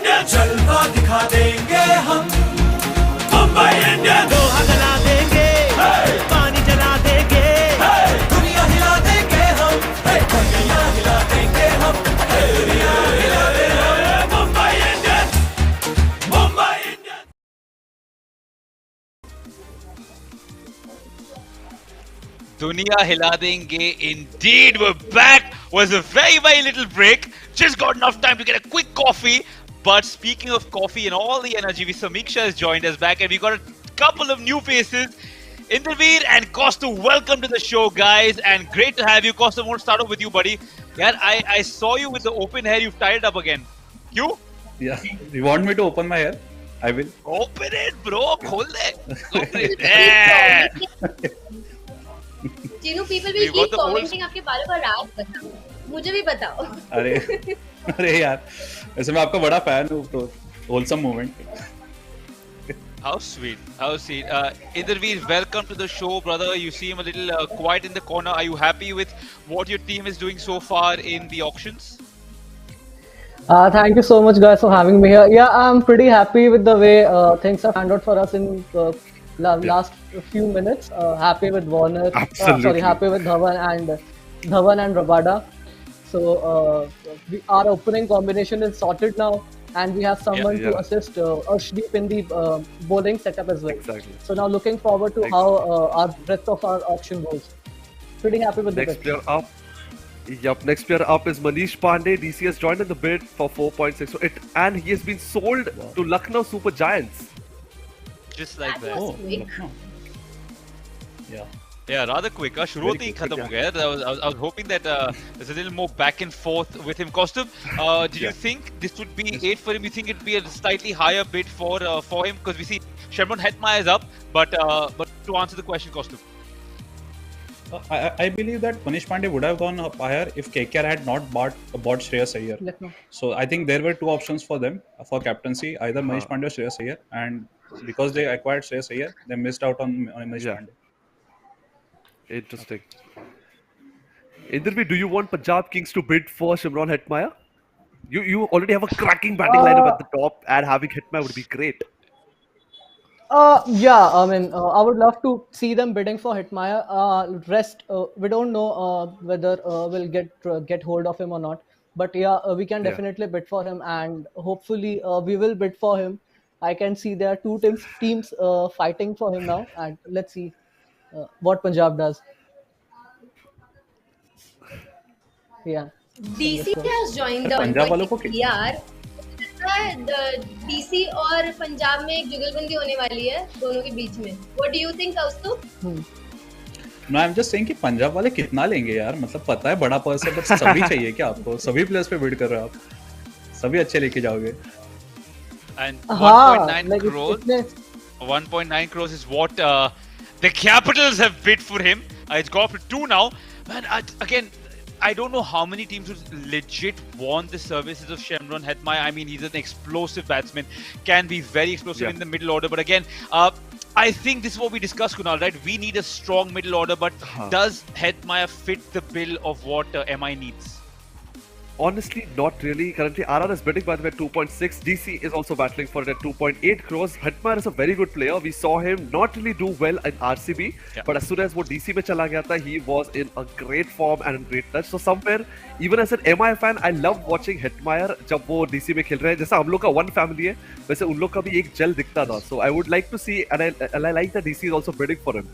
जलवा दिखा देंगे हम मुंबई इंडियंस लोहा गला देंगे पानी जला देंगे दुनिया हिला देंगे हम दुनिया हिला देंगे हम दुनिया हिला देंगे हम Mumbai Indians Mumbai Indians Dunia hila denge. Indeed, we're back. Was a very little break. Just got enough time to get a quick coffee. But speaking of coffee and all the energy, Samiksha has joined us back, and we got a couple of new faces. Inderveer and Kostu, welcome to the show, guys, and great to have you. Kostu, I want to start off with you, buddy. Yeah, I saw you with the open hair. You've tied it up again. You? Yeah. You want me to open my hair? I will. Open it, bro. Khol de. Open it. Yeah. Chinu, people will We've got keep the commenting आपके बालों का राज बताओ, मुझे भी बताओ. अरे यार, वैसे मैं आपका बड़ा फैन हूँ तो wholesome moment. How sweet, how sweet. Inderveer, welcome to the show, brother. You seem a little quiet in the corner. Are you happy with what your team is doing so far in the auctions? Thank you so much, guys, for having me here. Yeah, I'm pretty happy with the way things have panned out for us in last few minutes. Happy with Warner. Happy with Dhawan and Rabada. So our opening combination is sorted now, and we have someone to assist Arshdeep in the bowling setup as well. Exactly. So now looking forward to how our rest of our auction goes. Pretty happy with the Next pick. player up. Yep, next player up is Manish Pandey. DC has joined in the bid for 4.6. So and he has been sold to Lucknow Super Giants. Just like that. was quick. No. Yeah. Yeah, rather quick. Shurut hi khatam ho gaya. I was hoping that there's a little more back and forth with him. Kaustubh, do you think this would be 8 for him? You think it'd be a slightly higher bid for him? Because we see Shimron Hetmyer is up, but to answer the question, Kaustubh. I believe that Manish Pandey would have gone up higher if KKR had not bought Shreyas Iyer. So I think there were two options for them for captaincy, either Manish Pandey or Shreyas Iyer, and because they acquired Shreyas Iyer, they missed out on Manish Pandey. Interesting. Inderveer, do you want Punjab Kings to bid for Shimron Hetmyer? You already have a cracking batting lineup at the top, and having Hetmyer would be great. Yeah, I mean, I would love to see them bidding for Hetmyer. Rest, we don't know whether we'll get hold of him or not. But yeah, we can definitely bid for him, and hopefully we will bid for him. I can see there are two teams fighting for him now, and let's see what Punjab does. Yeah. DC has joined the Punjab वालों को यार DC और पंजाब में एक जुगलबंदी होने वाली है दोनों के बीच में. What do you think, Kaustubh? No, I'm just saying कि पंजाब वाले कितना लेंगे यार, मतलब पता है बड़ा पर्स है, बट सभी चाहिए क्या आपको? सभी प्लेयर्स पे बिड कर रहे हो आप, सभी अच्छे लेके जाओगे. And 1.9 crores. 1.9 crores is what the Capitals have bid for him. It's got up to 2 now. Man, again, I don't know how many teams would legit want the services of Shimron Hetmyer. I mean, he's an explosive batsman, can be very explosive in the middle order. But again, I think this is what we discussed, Kunal, right? We need a strong middle order, but does Hetmyer fit the bill of what MI needs? Honestly, not really. Currently, RR is bidding by the way 2.6. DC is also battling for it at 2.8 crores. Hetmyer is a very good player. We saw him not really do well in RCB, but as soon as वो DC में चला गया था, he was in a great form and in great touch. So somewhere, even as an MI fan, I love watching Hetmyer जब वो DC में खेल रहे हैं. जैसा हम लोग का one family है, वैसे उन लोग का भी एक जल दिखता था. So I would like to see, and I like that DC is also bidding for him.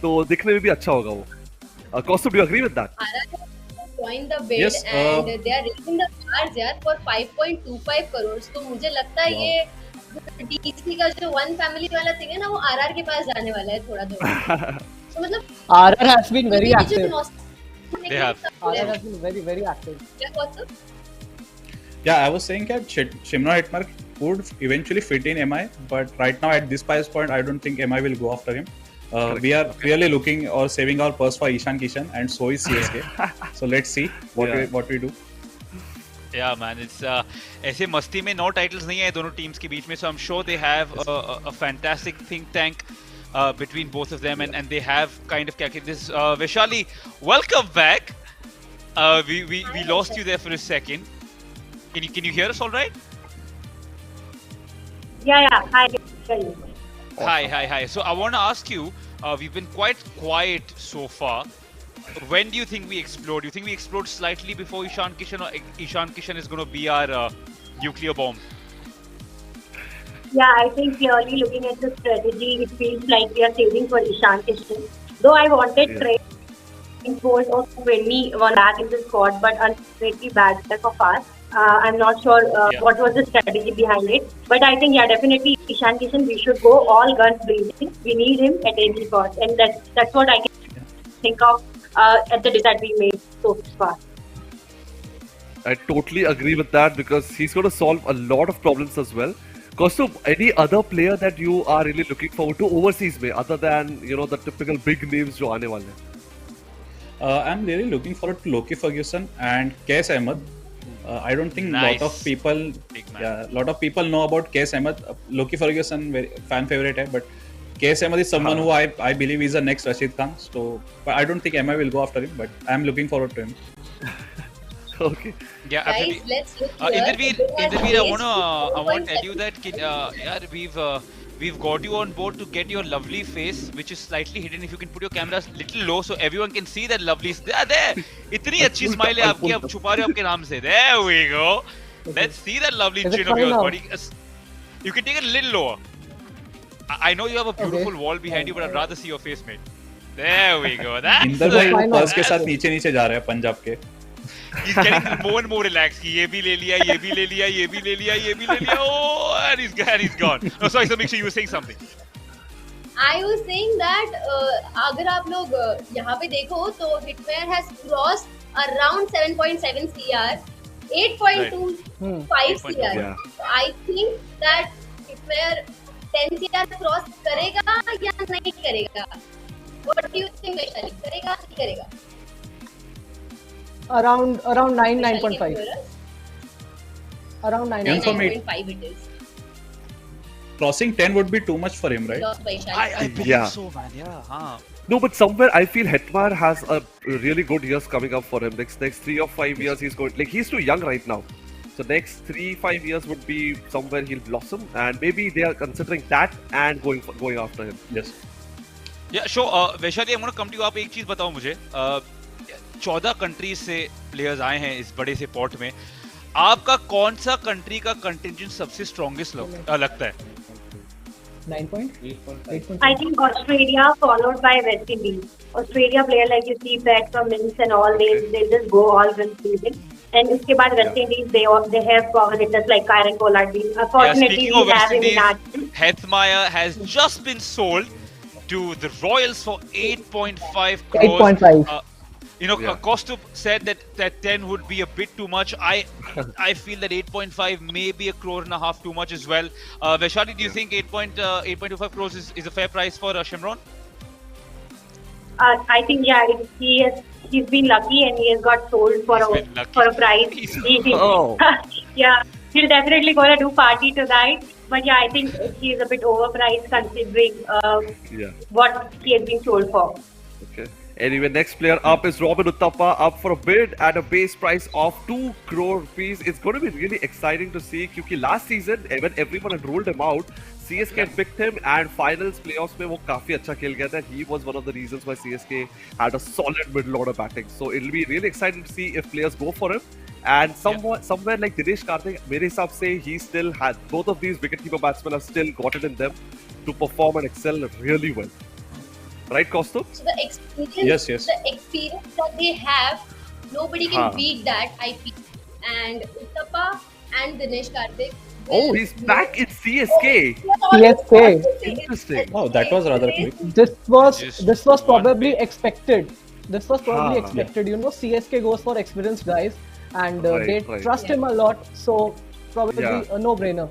तो दिखने में भी अच्छा होगा वो. Kaustubh, do you agree with that? Join the bid Yes, and they are raising the cards यार for 5.25 crores. तो मुझे लगता है ये DC का जो one family वाला thing है ना, वो RR के पास जाने वाला है थोड़ा थोड़ा. तो मतलब RR has been very active. They have. RR has been very active. क्या Kaustubh? Yeah, I was saying that Shimron Hetmyer would eventually fit in MI, but right now at this price point, I don't think MI will go after him. We are really looking or saving our purse for Ishan Kishan, and so is CSK. So let's see what we do. Yeah, man, it's ऐसे मस्ती में no titles नहीं है दोनों teams के बीच में. So I'm sure they have a fantastic think tank between both of them, and they have kind of calculated this. Vaishali, welcome back. We lost you there for a second. Can you hear us all right? Yeah. Hi. Tell you. Hi. So I want to ask you, we've been quite quiet so far. When do you think we explode? Do you think we explode slightly before Ishan Kishan, or Ishan Kishan is going to be our nuclear bomb? Yeah, I think clearly looking at the strategy, it feels like we are saving for Ishan Kishan. Though I wanted Trent Bolt or 21 back in the squad, but unfortunately bad luck of us. I'm not sure what was the strategy behind it. But I think, yeah, definitely Ishan Kishan, we should go all guns blazing. We need him at any cost. And that's what I can think of at the decision we made so far. I totally agree with that because he's going to solve a lot of problems as well. Kostu, any other player that you are really looking forward to overseas में other than the typical big names जो आने वाले हैं? I'm really looking forward to Loki Ferguson and Kes Ahmed. I don't think Nice. lot of people know about Kes Ahmed. Loki Ferguson fan favorite hai, but Kes Ahmed is someone who I believe is the next Rashid Khan. So, but I don't think MI will go after him, but I'm looking forward to him. Okay. Yeah, Guys, absolutely. let's look here. Inderveer, I want to tell you that we've got you on board to get your lovely face, which is slightly hidden. If you can put your cameras little low so everyone can see that lovely. There. इतनी अच्छी smile है आपकी, आप छुपा रहे हो आपके नाम से. There we go. Let's see that lovely chin of yours, buddy. You can take it a little lower. I know you have a beautiful wall behind you, but I'd rather see your face, mate. There we go. That's Inder भाई वो purse के साथ नीचे जा रहे हैं पंजाब के. He's getting more and more relaxed. कि ये भी ले लिया, ये भी ले लिया, ये भी ले लिया, ये भी ले लिया. Oh, and he's gone. No, sorry, so make sure you were saying something. I was saying that अगर आप लोग यहाँ पे देखो तो Hitmare has crossed around 7.7 CR, 8.25 CR. Yeah. So I think that Hitmare 10 CR cross करेगा या नहीं करेगा? What do you think, Vaishali? करेगा नहीं करेगा? Around 9.5. Vaishali, Around 9.5 it is. Crossing 10 would be too much for him, right? Lost Vaishali. I believe Yeah. so, man. Yeah. No, but somewhere I feel Hetmar has a really good years coming up for him. Next 3 or 5 years he's going, like he's too young right now. So next 3-5 years would be somewhere he'll blossom, and maybe they are considering that and going after him. Yes. Yeah, sure. Vaishali, I'm gonna come to you. आप एक चीज बताओ मुझे. 14 countries से players आए हैं इस बड़े से पॉट में. आपका कौन सा कंट्री का कंटिंजेंट सबसे स्ट्रॉन्गेस्ट लगता है? 9.8. I think Australia followed by West Indies. Australia player like you see Pat Cummins and all, they just go all guns blazing. And उसके बाद West Indies they have power hitters like Kieran Pollard. Unfortunately, Speaking of we West have him in our Indies, Heathmeyer has just been sold to the Royals for 8.5 crores. 8.5. Kostup said that 10 would be a bit too much. I feel that 8.5 may be a crore and a half too much as well. Vaishali, do you think 8.25 crores is a fair price for Shimron? I think he's been lucky and he has got sold for a price. Oh. Yeah, he'll definitely gonna do party tonight. But yeah, I think he's a bit overpriced considering what he has been sold for. Okay. Anyway, next player up is Robin Uthappa, up for a bid at a base price of 2 crore rupees. It's going to be really exciting to see because last season, when everyone had ruled him out, CSK picked him and finals playoffs में वो काफी अच्छा खेल गया था. He was one of the reasons why CSK had a solid middle order batting. So it'll be really exciting to see if players go for him. And somewhere like Dinesh Karthik, मेरे हिसाब से he still had both of these wicketkeeper batsmen have still got it in them to perform and excel really well. Right, Kostup? So the experience, Yes. the experience that they have, nobody can beat that. I feel, and Uthappa and Dinesh Karthik. Oh, he's back in CSK. CSK. Interesting. Oh, that was rather quick. This was probably expected. This was probably expected. CSK goes for experienced guys, and they trust him a lot. So probably a no-brainer.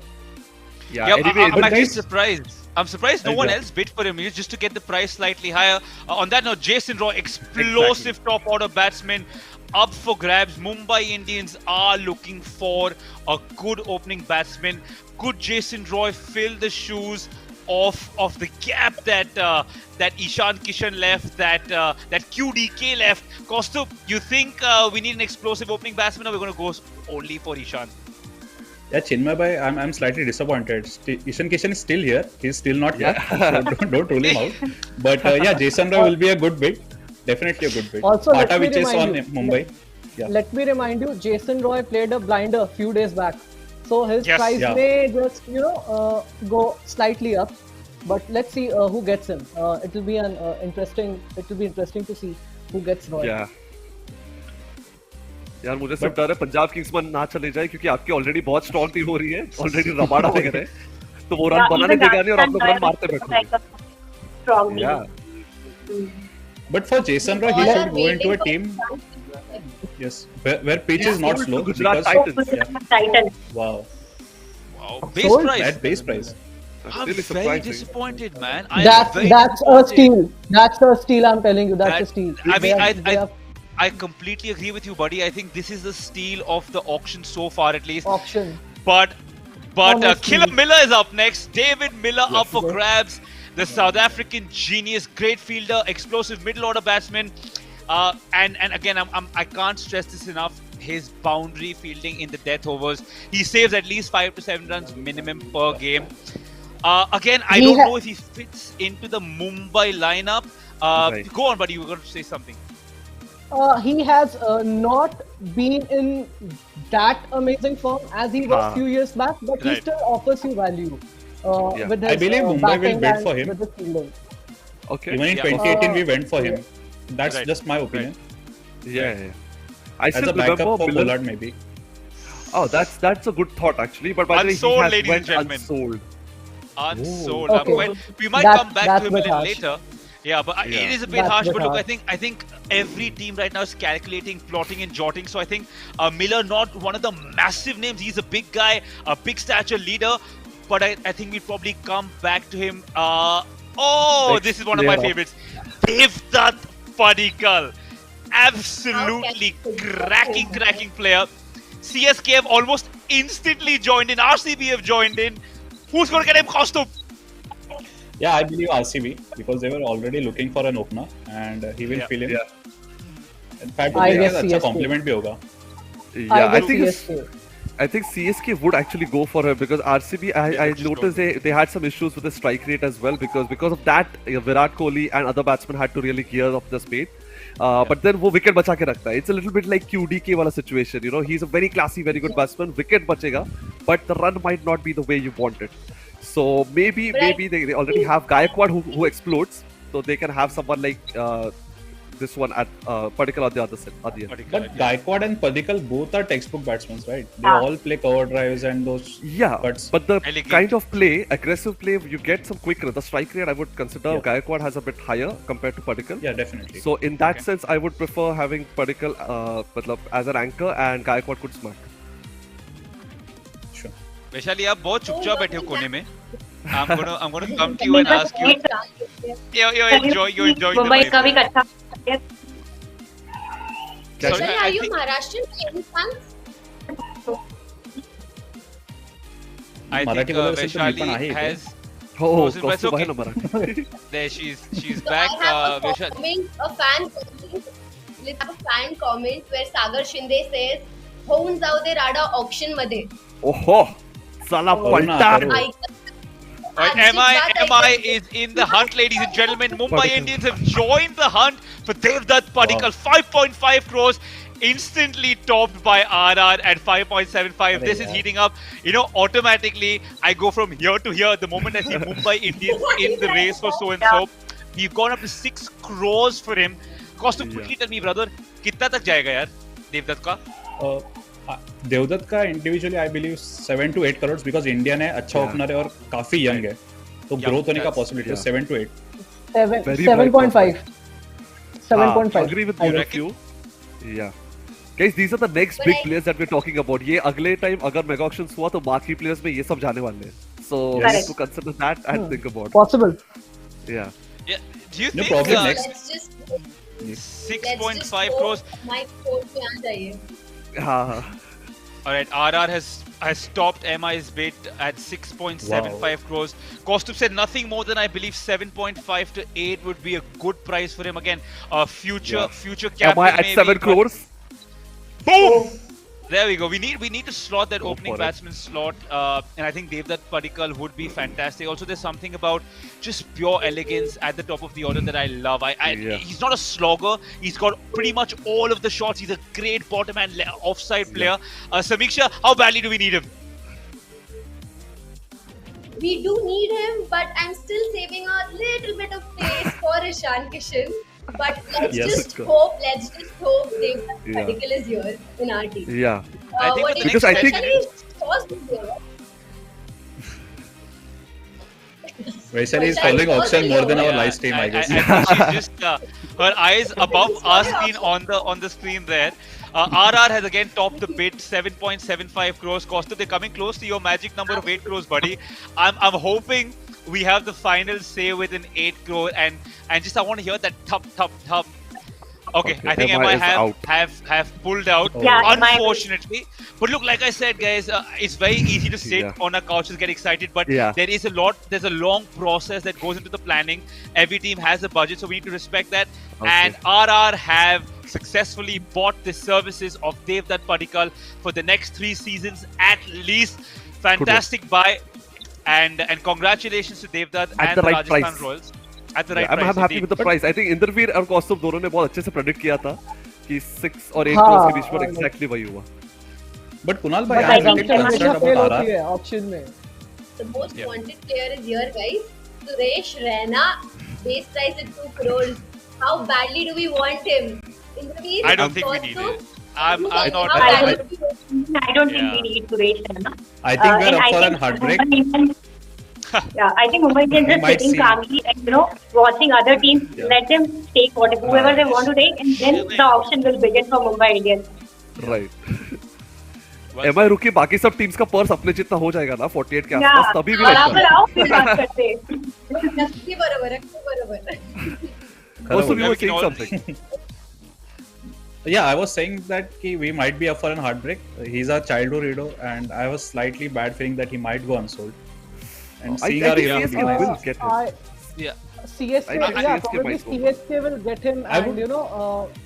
Yeah, anyway, I'm actually surprised. I'm surprised no one else bid for him just to get the price slightly higher. On that note, Jason Roy, explosive top order batsman, up for grabs. Mumbai Indians are looking for a good opening batsman. Could Jason Roy fill the shoes of the gap that Ishan Kishan left, that QDK left? Kostup, you think we need an explosive opening batsman, or we're going to go only for Ishan? Yeah, Chinmay bhai, I'm slightly disappointed. Ishan Kishan is still here. He's still not here. So don't rule him out. But yeah, Jason Roy will be a good bid. Definitely a good bid. Also, let Tata me which is on remind you. Mumbai. Yeah. Let me remind you, Jason Roy played a blinder a few days back, so his Yes. price Yeah. may just go slightly up. But let's see who gets him. It will be interesting. It will be interesting to see who gets Roy. Yeah. यार मुझे सिर्फ डर है Punjab Kings में ना चले जाए क्योंकि आपकी ऑलरेडी बहुत स्ट्रॉन्ग टीम हो रही है ऑलरेडी रबाडा वगैरह है, तो वो रन बनाने देगा नहीं और आप लोग रन मारते बैठोगे. Strongly. Yeah. But for Jason Roy, he should go into a team. Yes, where pitch is not slow. Gujarat because- Titans. Yeah. Titan. Wow. Wow, base Sold? price. That base price. I'm really very surprising. disappointed, man. I'm That's very a disappointed. steal. That's a steal. I'm telling you, that's a steal. I mean, They are I completely agree with you, buddy. I think this is the steal of the auction so far, at least. auction. But Honestly. Killer Miller is up next. David Miller up for Yes. grabs. The South African genius, great fielder, explosive middle order batsman. And again, I can't stress this enough. His boundary fielding in the death overs. He saves at least 5 to 7 runs minimum per game. Again, I He don't ha- know if he fits into the Mumbai lineup. Right. Go on, buddy. You were going to say something. He has not been in that amazing form as he was हाँ. few years back, but he Right. still offers you value. Yeah. With his, I believe Mumbai will batting bid and for him. with his fielding. Okay. Even in Yeah. 2018, we went for him. That's Right. just my opinion. Yeah. I As still a backup remember for Miller. Pollard, maybe. Oh, that's a good thought actually. But by the way, Unsold, he has ladies and went gentlemen. unsold. Unsold. Okay. Well, we might That- come back that's to him a bit little harsh. later. Yeah, but Yeah. it is a bit That's harsh. bit But look, harsh. I think every team right now is calculating, plotting, and jotting. So I think Miller, not one of the massive names. He's a big guy, a big stature leader. But I think we'll probably come back to him. This is one of my clear favorites. Devdutt Padikkal. Absolutely cracking player. CSK have almost instantly joined in. RCB have joined in. Who's going to get him costume? Yeah, I believe RCB because they were already looking for an opener and he will Yeah. fill in. Yeah. In fact, I मुझे guess अच्छा CSK. compliment भी होगा. Yeah, I guess think CSK. I think CSK would actually go for her because RCB. I would just noticed they had some issues with the strike rate as well because of that Virat Kohli and other batsmen had to really gear up the speed. But then वो wicket बचा के रखता है. It's a little bit like QDK वाला situation. You know, he's a very classy, very good batsman. Wicket बचेगा, but the run might not be the way you want it. So maybe they already have Gaikwad who explodes, so they can have someone like this one at Padikkal on the other side. But Gaikwad and Padikkal both are textbook batsmen, right? They Ah. all play cover drives and those Yeah, cuts. but the Elegant. kind of play, aggressive play, you get some quick run. The strike rate I would consider Yeah. Gaikwad has a bit higher compared to Padikkal. Yeah, definitely. So in that sense, I would prefer having Padikkal as an anchor and Gaikwad could smack. Sure. Vaishali आप बहुत चुपचाप बैठे हो कोने में. I'm gonna come to you and ask you. You enjoy the Mumbai vibe. का भी अच्छा Sorry, Sorry, I are you think- Maharashtrian by any chance? I Marathi think बोलायला असेल तर मी पण Vaishali आहे इथे. has. Oh, Frozen, but it's Kaustuभ okay. आहे ना Marathi. There she's So back. I have a Vaishali. comment, a fan comment. Let's have a fan comment where Sagar Shinde says, "होऊन जाऊ दे राडा ऑक्शन मध्ये." ओहो, चला करू ना, पलटा. करू. Right, MI is in the hunt, ladies and gentlemen. Mumbai Padikkal. Indians have joined the hunt for Devdutt Padikkal. 5.5 crores, instantly topped by RR at 5.75. This is yeah. heating up. You know, automatically I go from here to here. The moment I see Mumbai Indians in the race for so and so, we've gone up to 6 crores for him. Cost to quickly tell me, brother, कितना तक जाएगा यार देवदत्त का? देवदत्त का individually I believe 7 to 8 crore because India ने अच्छा Yeah. Opener है और काफी यंग है तो Young, ग्रोथ होने का that's- पॉसिबिलिटी है yeah. 7 to 8. Very 7.5. 7.5. Agree with I both guess. of you. Yeah. Guys, these are the next But big players that we're talking about. ये अगले time अगर मेगा ऑक्शंस हुआ तो marquee players में ये सब जाने वाले हैं. So we Yes. need to consider that and think about. Possible. Yeah. Yeah. Do you No think problem, next. Let's just 6.5 crores? My quote पे आ जाइए. हाँ. All right, RR has stopped MI's bid at 6.75 crores. Kaustubh said nothing more than I believe 7.5 to 8 would be a good price for him. Again, future Am captain. I at maybe, 7 but- crores? Boom! There we go. We need to slot that opening batsman slot, and I think Devdutt Padikkal would be fantastic. Also, there's something about just pure elegance at the top of the order that I love. He's not a slogger. He's got pretty much all of the shots. He's a great bottom and offside player. Samiksha, how badly do we need him? We do need him, but I'm still saving a little bit of place for Ishan Kishan. But let's just hope Devdutt Padikkal is here in our team. Yeah. I think because I think Vaishali is following auction more than our live stream, I guess. I think she's just her eyes above our screen on the screen there. RR has again topped the bid, 7.75 crores. Costa, they're coming close to your magic number of 8 crores, buddy. I'm hoping we have the final say with an 8 crore, and just I want to hear that top. Okay, I think MI have pulled out, unfortunately. But look, like I said, guys, it's very easy to sit on our couches, get excited, but there's a long process that goes into the planning. Every team has a budget, so we need to respect that. And RR have successfully bought the services of Devdutt Padikkal for the next 3 seasons at least. Fantastic buy, and congratulations to Devdutt and the Rajasthan Royals. At the right price. I'm happy with the price. I think Indraveer और कौस्तुभ दोनों ने बहुत अच्छे से predict किया था कि 6 और 8 crores के बीच में exactly वही हुआ. But Kunal bhai, I'm a bit concerned about RR. Auction में. The most wanted player is here, guys. Suresh Raina, base price at 2 crores. How badly do we want him? Indraveer, I don't think we need it. I'm not. I don't think we need Suresh Raina. I think we're up for an heartbreak. Yeah, I think Mumbai Indians just sitting calmly and watching other teams. Let them take whoever they want to take, and then the auction will begin for Mumbai Indians. Right. MI रुकी बाकी सब teams का purse अपने जितना हो जाएगा ना 48 के आसपास तभी भी लगता आओ फिर बात करते हैं. नक्की बरोबर. Also, you were saying something. Yeah, I was saying that we might be up for an heartbreak. He's our childhood hero, and I was slightly bad feeling that he might go unsold. And I think CSK will get him. CSK will get him, and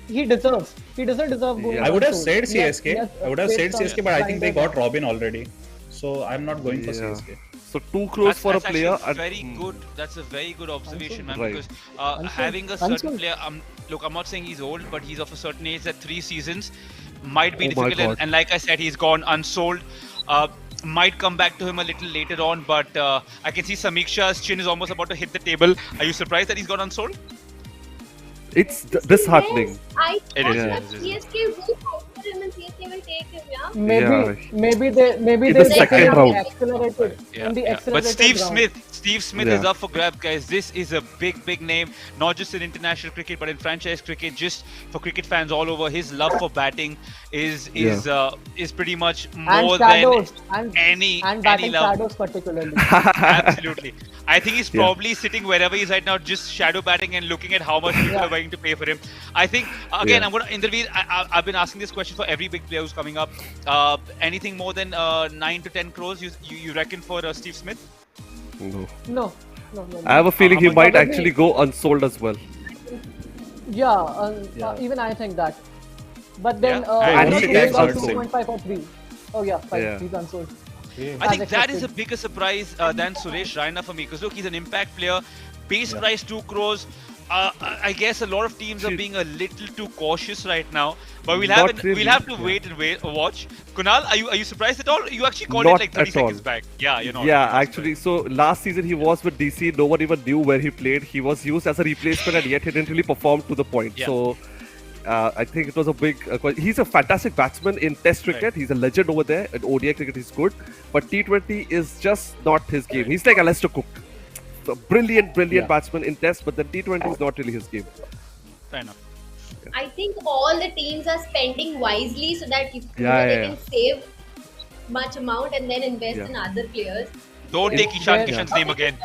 he deserves. He doesn't deserve going. I would have said CSK. I would have said CSK, but I think they got Robin already, so I'm not going for CSK. So 2 crores for a player. Very good. That's a very good observation, man. Because having a certain player, look, I'm not saying he's old, but he's of a certain age that 3 seasons might be difficult. And like I said, he's gone unsold. Might come back to him a little later on, but I can see Samiksha's chin is almost about to hit the table. Are you surprised that he's gone unsold? It's disheartening. I thought that CSK will consider him and CSK will take him, Maybe they second round. Accelerated. But Steve Smith is up for grabs, guys. This is a big name, not just in international cricket, but in franchise cricket. Just for cricket fans all over, his love for batting is pretty much more than any love. Shadows particularly. Absolutely. I think he's probably sitting wherever he's right now, just shadow batting and looking at how much people are willing to pay for him. I think again, I'm gonna Indraveer. I've been asking this question for every big player who's coming up. Anything more than 9 to 10 crores, you reckon for Steve Smith? No. I have a feeling he might actually go unsold as well. Even I think that. But then and he gets 2.5 or 3. Oh yeah, 5. He's unsold. I think that is a bigger surprise than Suresh Raina for me, because look, he's an impact player. Base price 2 crores. I guess a lot of teams are being a little too cautious right now, but we'll have to wait and watch. Kunal, are you surprised at all? You actually called it like 30 seconds back. Yeah, you're not. Yeah, actually. So last season he was with DC. No one even knew where he played. He was used as a replacement, and yet he didn't really perform to the point. Yeah. So I think it was a big. He's a fantastic batsman in Test cricket. Right. He's a legend over there. In ODI cricket, he's good, but T20 is just not his game. He's like Alistair Cook. A brilliant batsman in Test, but the T20 is not really his game. Fair enough. I think all the teams are spending wisely so that they can save much amount and then invest in other players. Don't take Ishan Kishan's name again.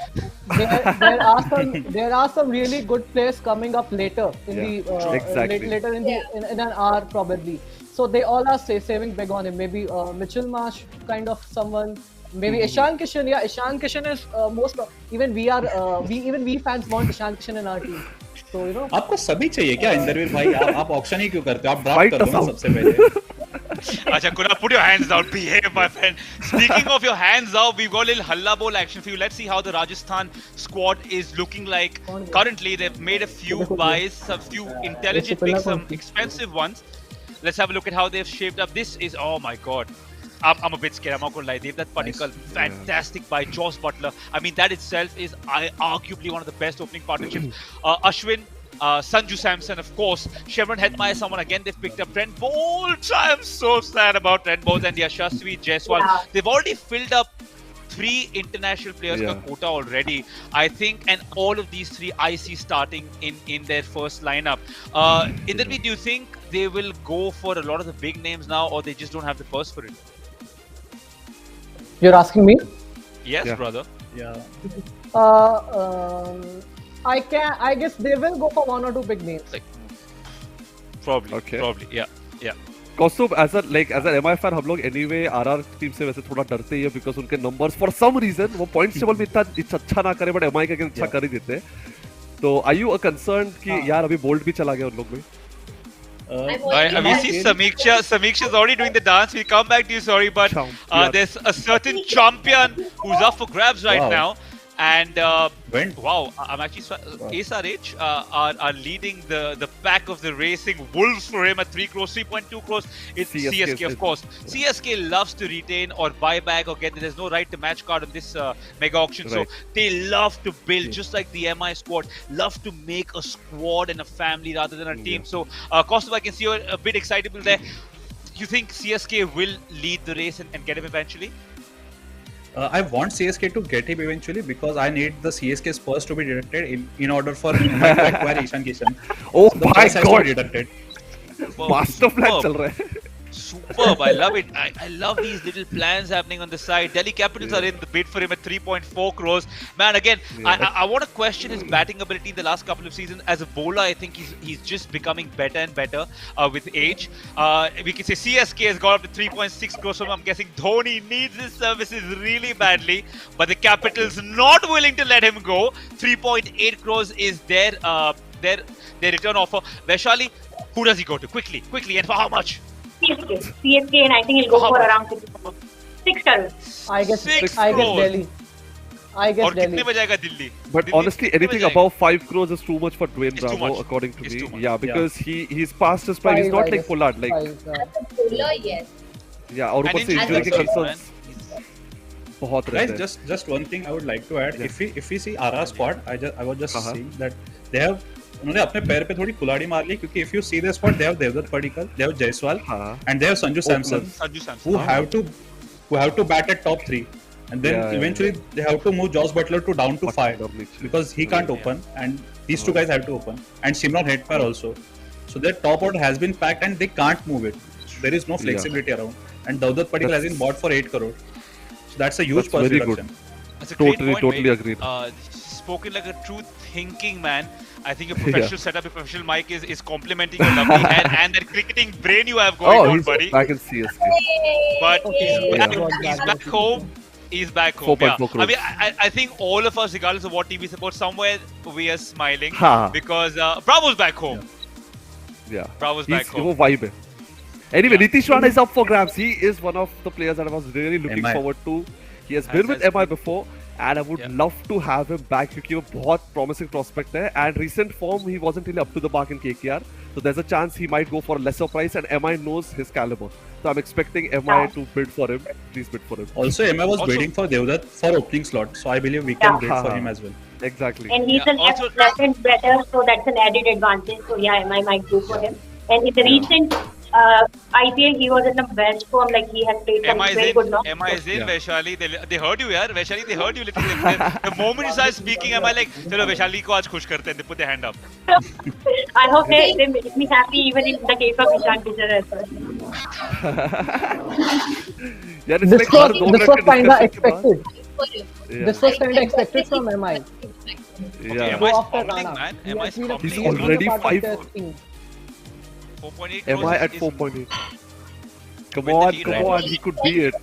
There are some really good players coming up later in later in an hour probably. So they all are saving big on him. Maybe Mitchell Marsh kind of someone. Maybe Ishan Kishan. Yeah, Ishan Kishan is even we fans want Ishan Kishan in our team. So आपको सभी चाहिए क्या इंद्रवीर भाई? आप auction ही क्यों करते हो? आप ड्राफ्ट कर दो ना सबसे पहले. Acha, Kunal, put your hands down. Behave, my friend. Speaking of your hands down, we've got a little Halla Bowl action for you. Let's see how the Rajasthan squad is looking like. Currently, they've made a few buys, a few intelligent picks, some expensive ones. Let's have a look at how they've shaped up. This is, oh my god. I'm a bit scared, I'm not going to lie. Devdutt Padikkal, fantastic by Joss Butler. I mean, that itself is arguably one of the best opening partnerships. Ashwin, Sanju Samson, of course. Chevron Hetma is someone again they've picked up. Trent Bolt. I'm so sad about Trent Bolt and Yashasvi Jaiswal. Yeah. They've already filled up 3 international players ka quota already, I think, and all of these 3 I see starting in their first lineup. Inderpreet, do you think they will go for a lot of the big names now, or they just don't have the purse for it? You're asking me? Yes, brother. Yeah. I guess they will go for 1 or 2 big names. Probably, yeah. Kaustubh as an MI fan हम लोग anyway RR team से वैसे थोड़ा डरते ही है because उनके numbers for some reason वो points table में इतना अच्छा ना करे but MI के अगेंस्ट अच्छा कर ही देते हैं. तो are you concerned कि यार अभी बोल्ट भी चला गया उन लोग में? We see Samiksha is already doing the dance. We'll come back to you, sorry, but there's a certain champion who's up for grabs right now. And wow, I'm actually SRH are leading the pack of the racing wolves for him at 3 crores, 3.2 crores. It's CSK, of course. CSK loves to retain or buy back or get. There's no right to match card on this mega auction, so they love to build, just like the MI squad, love to make a squad and a family rather than a team. So, Kostov, I can see you're a bit excitable there. You think CSK will lead the race and get him eventually? I want CSK to get him eventually because I need the CSK Spurs to be deducted in order for Mumbai to acquire Ishan Kishan. Oh so my god! Deducted. Master plan चल रहा है. Superb, I love it. I love these little plans happening on the side. Delhi Capitals are in the bid for him at 3.4 crores. Man, again, I want to question his batting ability in the last couple of seasons. As a bowler, I think he's just becoming better and better with age. We can say CSK has gone up to 3.6 crores, so I'm guessing Dhoni needs his services really badly. But the Capitals not willing to let him go. 3.8 crores is their return offer. Vaishali, who does he go to? Quickly, and for how much? CSK, and I think he'll go for around 6 crores. I guess Delhi. और कितने में जाएगा Delhi? But honestly, anything above 5 crores is too much for Dwayne Bravo, according to me. Yeah, because he's past his prime. He's not like Pollard. Like yes. Yeah, और ऊपर से injury के concerns बहुत रहते हैं. Guys, just one thing I would like to add. If we see RR squad, I was just seeing that they have उन्होंने अपने पैर पे थोड़ी कुल्हाड़ी मार ली क्योंकि if you see the squad, they have Devdutt Padikkal, they have Jaiswal, and they have Sanju Samson, who have to bat at top 3, and then eventually they have to move Joss Butler to down to 5 because he can't open, and these 2 guys have to open, and Simran Hetmar also. So their top order has been packed and they can't move it. There is no flexibility around, and Devdutt Padikkal has been bought for 8 crore. So that's a huge purse reduction. That's a great point, Totally mate. agreed. Spoken like a true thinking man. I think your professional setup, your professional mic is complementing your lovely head and that cricketing brain you have going on, buddy. Back in CSK. But he's back home. He's back home. 4.4 crores. I mean, I think all of us, regardless of what team we support, somewhere we are smiling because Bravo's back home. Yeah. Bravo's back home. वो vibe है. Anyway, Nitish Rana is up for grabs. He is one of the players that I was really looking forward to. He has been with MI before. And I would love to have him back क्योंकि वो बहुत promising prospect है. And recent form, he wasn't really up to the mark in KKR. So there's a chance he might go for a lesser price and MI knows his caliber. So I'm expecting MI to bid for him. Please bid for him. Also, MI was bidding for Devdutt for opening slot. So I believe we can bid for him as well. Exactly. And he's an left-hand batter, so that's an added advantage. So yeah, MI might go for him. And in the recent IPL, he was in the best form. Like he has played some very good knocks. MI is in, Vaishali. They heard you, yaar. Vaishali, they heard you little bit. The moment you started speaking, MI like, चलो Vaishali को आज खुश करते हैं. They put their hand up. I hope they make me happy even in the case of Ishan Kishan as well. Yeah, this was kind of expected. This was kind of expected from MI. Yeah. MI is pummeling, man. MI is pummeling. He's already 5. 4.8 MI at 4.8. Come on, he could be it.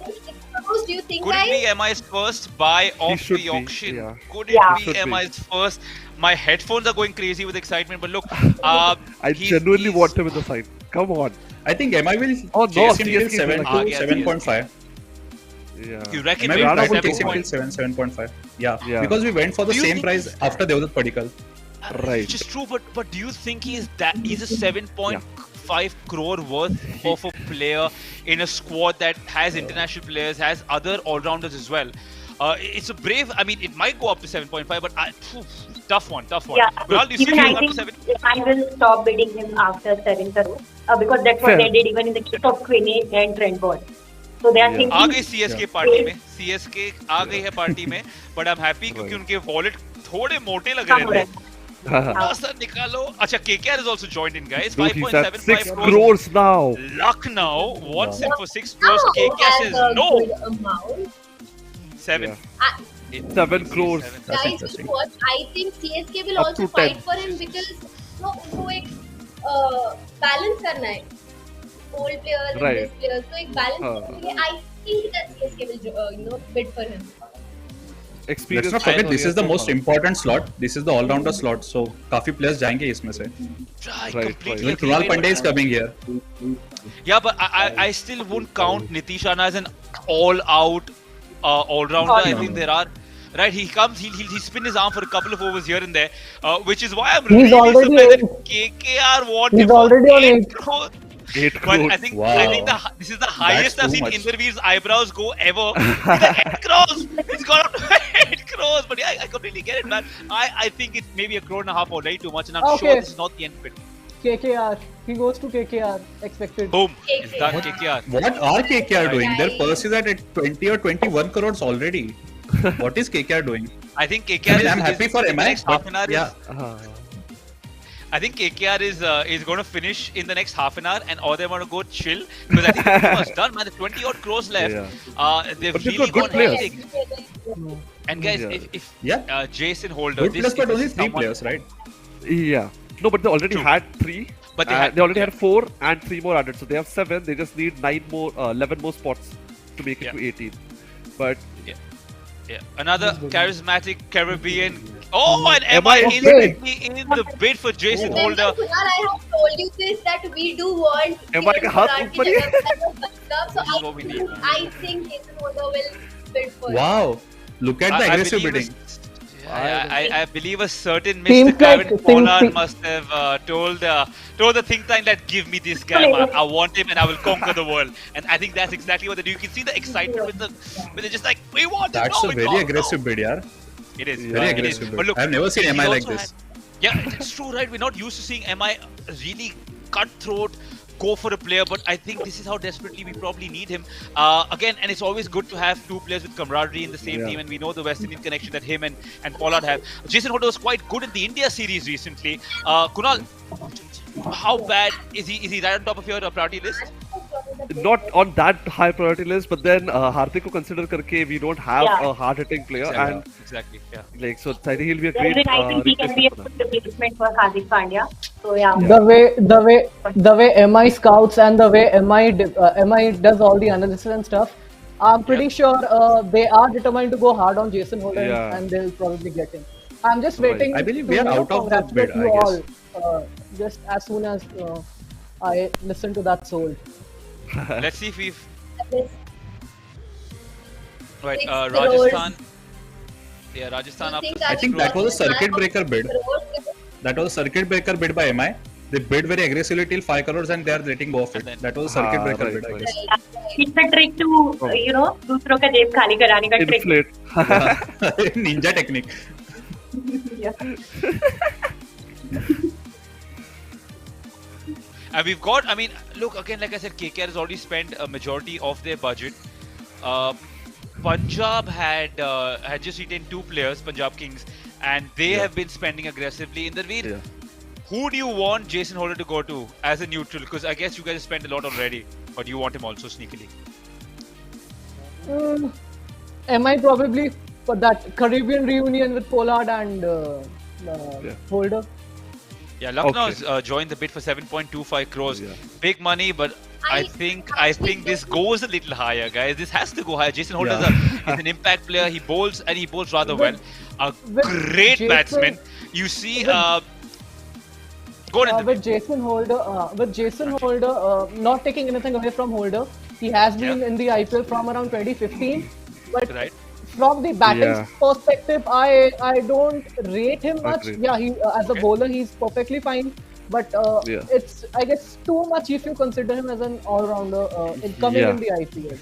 Do you think, Could it be MI's first buy of the auction? Yeah. Could it be MI's first? My headphones are going crazy with excitement, but look, I genuinely want him in the side. Come on. I think MI will Oh, no, chase him till CSK 7 will to 7.5. Yeah. You reckon MI we'll will be probably chase him 7 till 7.5. Yeah. Yeah. Because we went for the Do you same think price he's- after Devdutt Padikkal. Right. Which is true, but do you think he's a 7.5 crore worth of a player in a squad that has international players, has other all-rounders as well? It's a brave. I mean, it might go up to 7.5, but tough one. Yeah, Kunal, do you see even him I going up to think 7? I will stop bidding him after 7 crore because that's what Fair. they did even in the case of Quinny and Trent Bolt. So they are Yeah. thinking. आ गई CSK party में, CSK आ गई है party में, but I'm happy क्योंकि उनके wallet थोड़े मोटे लग रहे थे. सर निकालो. अच्छा, KKR is also joined in, guys. Dude, he's at 6 5.75 crores now. Lucknow wants him for 6 crores. KKR says has a no. good amount. 7. Yeah. 7 crores. That's Guys, interesting. you know what? I think CSK will Up also to fight 10. for him because उनको एक balance करना है. Old players and Right. this players. So एक balance हाँ. करने के लिए I think that CSK will bid for him. Experience. Let's not forget, this is the most important. important slot. This is the all-rounder slot. So काफी players जाएंगे इसमें से. I Right, completely right. Even agree Krunal with Pandey is you. coming here. Yeah, but I still won't count Nitish Rana as an all-out all-rounder. I think there are. Right, he comes, he'll spin his arm for a couple of overs here and there, which is why I'm He's really already surprised that eight. KKR want He's him for already on 8 eight. crores. 8 But crores. I think Wow. this is the highest That's I've too seen much. Inderveer's eyebrows go ever. He's like, 8 crores! He's gone up to 8 crores! But yeah, I completely get it, man. I think it's maybe a crore and a half already too much, and I'm sure Okay. this is not the end of it. KKR. He goes to KKR. Expected. Boom! It's done, KKR. What are KKR doing? Their Right. purse is at 20 or 21 crores already. What is KKR doing? I think KKR I mean, is, I'm happy for in the MI, next half but an hour is- yeah. I think KKR is going to finish in the next half an hour, and or they want to go chill because I think they're pretty much done, man. There's 20 odd crores left. Yeah. They've But they've really got good gone players. hectic. And guys, Yeah. if Yeah. Jason Holder, Good players, if but this only is 3 someone- players, right? Yeah. No, but they already True. had 3. But they They already yeah. had 4 and 3 more added. So they have 7. They just need 11 more spots to make it Yeah. to 18. But Yeah, another charismatic Caribbean. Oh, and MI MI is okay. in the bid for Jason Remember, Holder. Kunal, I have told you this that we do want MI का हाथ Kunal की ऊपर ही है। जगह पर backup, so This is what we need. I think Jason Holder will bid for him. Wow. Look at the aggressive believe bidding. I believe a certain Seems Mr. Kevin like- Pollard seems- must have told the think tank that give me this guy, man. I want him and I will conquer the world. And I think that's exactly what they do. You can see the excitement with they're just like, we want it. That's no, a we very don't, aggressive no. bid, yaar. It is. Very it is. aggressive But bid. look, I've never seen he MI like also this. Yeah, it's true, right? We're not used to seeing MI really cutthroat, go for a player, but I think this is how desperately we probably need him. Again, and it's always good to have two players with camaraderie in the same team, and we know the West Indian connection that him and Pollard have. Jason Holder was quite good in the India series recently. Kunal, how bad is he? Is he right on top of your priority list? not on that high priority list, but then Hardik ko consider karke we don't have Yeah. a hard hitting player, and Exactly. Yeah. like so I think he'll be a Then great I think he can be a replacement for good them. replacement for Hardik Pandya. So yeah. The way MI scouts and the way MI does all the analysis and stuff, I'm pretty sure they are determined to go hard on Jason Holden, Yeah. and they'll probably get him. I'm just Right. waiting. I believe to, we are you know, out of the bid, congratulate you I guess. all, just as soon as I listen to that sold. Let's see if we've This- right. 6 crores. Rajasthan. Yeah, Rajasthan up. think I think that was a circuit breaker bid. crores. That was a circuit breaker bid by MI. They bid very aggressively till 5 crores and they are letting go of And it. then- That was a circuit breaker right, bid, I right. guess. It's a trick to दूसरों का जेब खाली कराने का trick. Inflate. Ninja technique. And we've got, I mean, look, again, like I said, KKR has already spent a majority of their budget. Punjab had just retained 2 players, Punjab Kings, and they have been spending aggressively. In the Yeah. who do you want Jason Holder to go to as a neutral? Because I guess you guys have spent a lot already, but you want him also sneakily. MI probably for that Caribbean reunion with Pollard and Holder. Yeah, Lucknow Okay. has joined the bid for 7.25 crores. Yeah. Big money, but I I think actually this don't- goes a little higher, guys. This has to go higher. Jason Holder Yeah. is an impact player. He bowls and he bowls rather well. A with great Jason- batsman. You see, Go on. With Jason Holder, not taking anything away from Holder, he has been in the IPL from around 2015. But from the batting perspective, I don't rate him much. Agreed. Yeah, he as a bowler he's perfectly fine. But it's, I guess, too much if you consider him as an all-rounder coming in the IPL.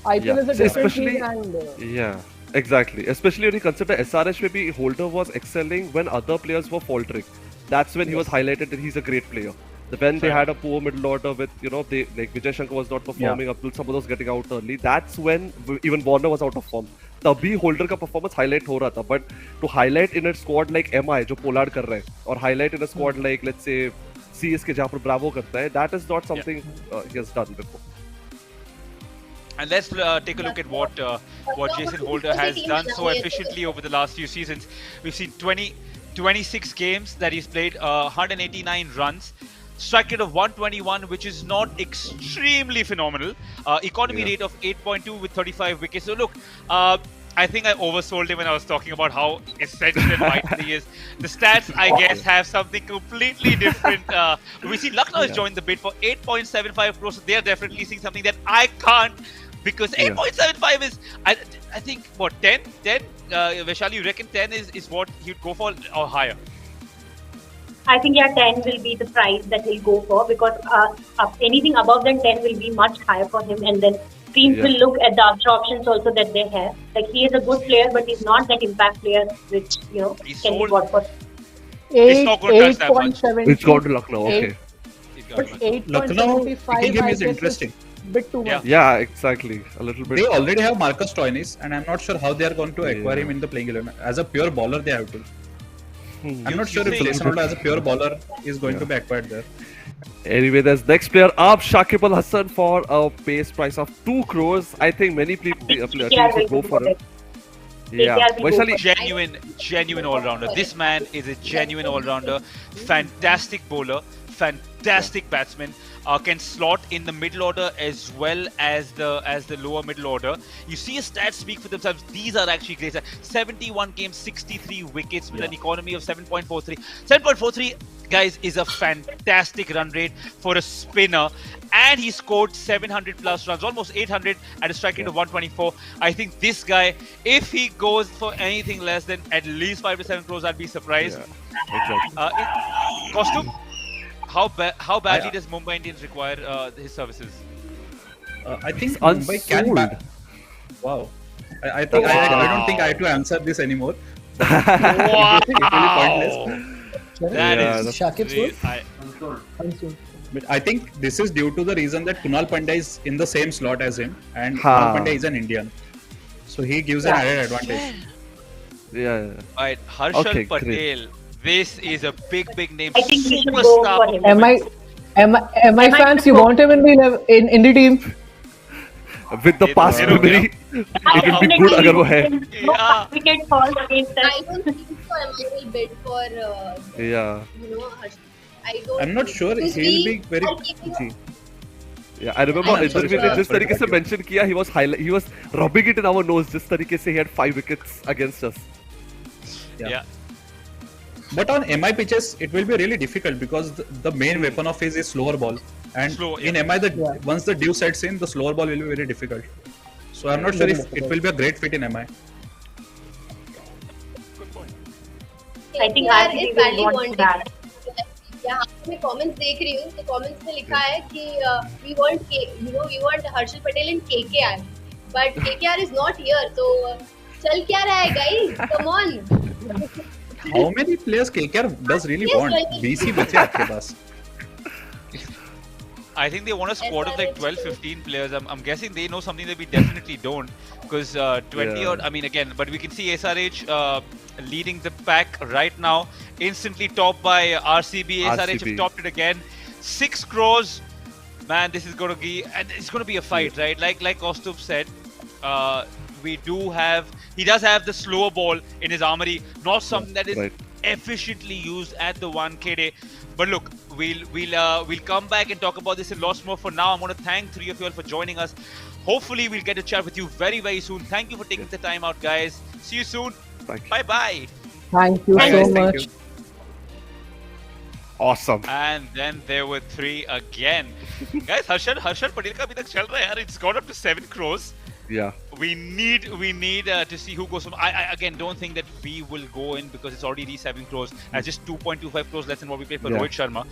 IPL is a different league and... Exactly. Especially when you consider SRH, maybe Holder was excelling when other players were faltering. That's when he was highlighted that he's a great player. When they had a poor middle order with, like Vijay Shankar was not performing, Abdul Samad was getting out early. That's when even Warner was out of form. तभी Holder का performance highlight हो रहा था. But to highlight in a squad like MI जो Pollard कर रहे हैं, और highlight in a squad like let's say CSK जहाँ पर Bravo करता है, that is not something he has done before. And let's take a look at what Jason Holder has done so efficiently over the last few seasons. We've seen 26 games that he's played, 189 runs, strike rate of 121, which is not extremely phenomenal. Economy rate of 8.2 with 35 wickets. So look, I think I oversold him when I was talking about how essential and vital he is. The stats, I guess, have something completely different. We see Lucknow has joined the bid for 8.75 crores. So they are definitely seeing something that I can't, because 8.75 is, I think, what, 10? Vaishali, you reckon 10 is what he'd go for, or higher? I think 10 will be the price that he'll go for, because anything above than 10 will be much higher for him, and then teams will look at the other options also that they have. Like, he is a good player, but he's not that impact player which can be bought for. It's not going to touch that much. It's gone to Lucknow. Okay. But 8.75 game is interesting. Bit too much. Yeah, exactly. A little bit. They already have Marcus Stoinis, and I'm not sure how they are going to acquire him in the playing 11. As a pure bowler, they have to. I'm not sure if Jason Holder as a pure bowler is going to be acquired there. Anyway, there's next player up, Shakib Al Hasan, for a base price of 2 crores. I think many teams would go for it. Yeah, genuine all-rounder. This man is a genuine all-rounder. Fantastic bowler, fantastic batsman. Can slot in the middle order as well as the lower middle order. You see his stats speak for themselves. These are actually great. 71 games, 63 wickets with an economy of 7.43. 7.43, guys, is a fantastic run rate for a spinner. And he scored 700 plus runs, almost 800 at a strike rate of 124. I think this guy, if he goes for anything less than at least 5 to 7 crores, I'd be surprised. Exactly. Costume? How badly does Mumbai Indians require his services? I think Mumbai can back. Wow. I don't think I have to answer this anymore. Wow. That is Shakib's good. But I think this is due to the reason that Kunal Pandya is in the same slot as him, and Kunal Pandya is an Indian, so he gives an added advantage. Yeah. Alright, Harshal Patel. Great. This is a big name. I think we should go for him. MI fans, you want him in the team? With the past memory, it will be good agar wo hai. Wicket falls against us. I don't think so. MI will bid for. I'm not sure he'll be very. Yeah, I remember Indra ne जिस तरीके से mention किया, he was rubbing it in our nose. जिस तरीके से he had 5 wickets against us. Yeah. But on MI pitches, it will be really difficult because the main weapon of his is slower ball, and in MI, once the dew sets in, the slower ball will be very difficult. So I'm not sure if it will be a great fit in MI. I think RCB will want that. यहाँ मैं comments देख रही हूँ, तो comments में लिखा है कि we want Harshal Patel in KKR, but KKR is not here, तो चल क्या रहा है guys? Come on. How many players KKR does really want? BC बचे आपके पास. I think they want a squad of like 12-15 players. I'm guessing they know something that we definitely don't, because 20 or I mean again, but we can see SRH leading the pack right now, instantly topped by RCB. SRH have topped it again. 6 crores. Man, this is going to be, and it's going to be a fight, right? Like Kostub said, he does have the slower ball in his armory, not something that is efficiently used at the 1K day. But look, we'll come back and talk about this and lots more. For now, I'm going to thank 3 of you all for joining us. Hopefully, we'll get to chat with you very, very soon. Thank you for taking the time out, guys. See you soon. Bye-bye. Thank you so much. Awesome. And then there were 3 again. Guys, Harshal Patel ka abhi tak chal raha hai yaar. It's gone up to 7 crores. Yeah. We need to see who goes from. I again don't think that we will go in because it's already reached 7 crores. As just 2.25 crores less than what we paid for Yeah. Rohit Sharma.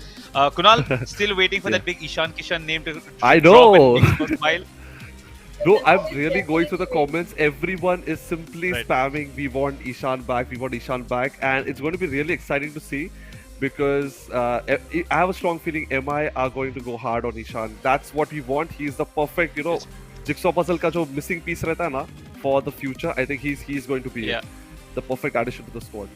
Kunal, still waiting for Yeah. that big Ishan Kishan name to I drop know. and make us smile. Bro, I'm really going through the comments. Everyone is simply Right. spamming, we want Ishan back, we want Ishan back. And it's going to be really exciting to see because I have a strong feeling MI are going to go hard on Ishan. That's what we want. He's the perfect, jigsaw puzzle ka jo missing piece rehta hai na, for the future. I think he's going to be the perfect addition to the squad.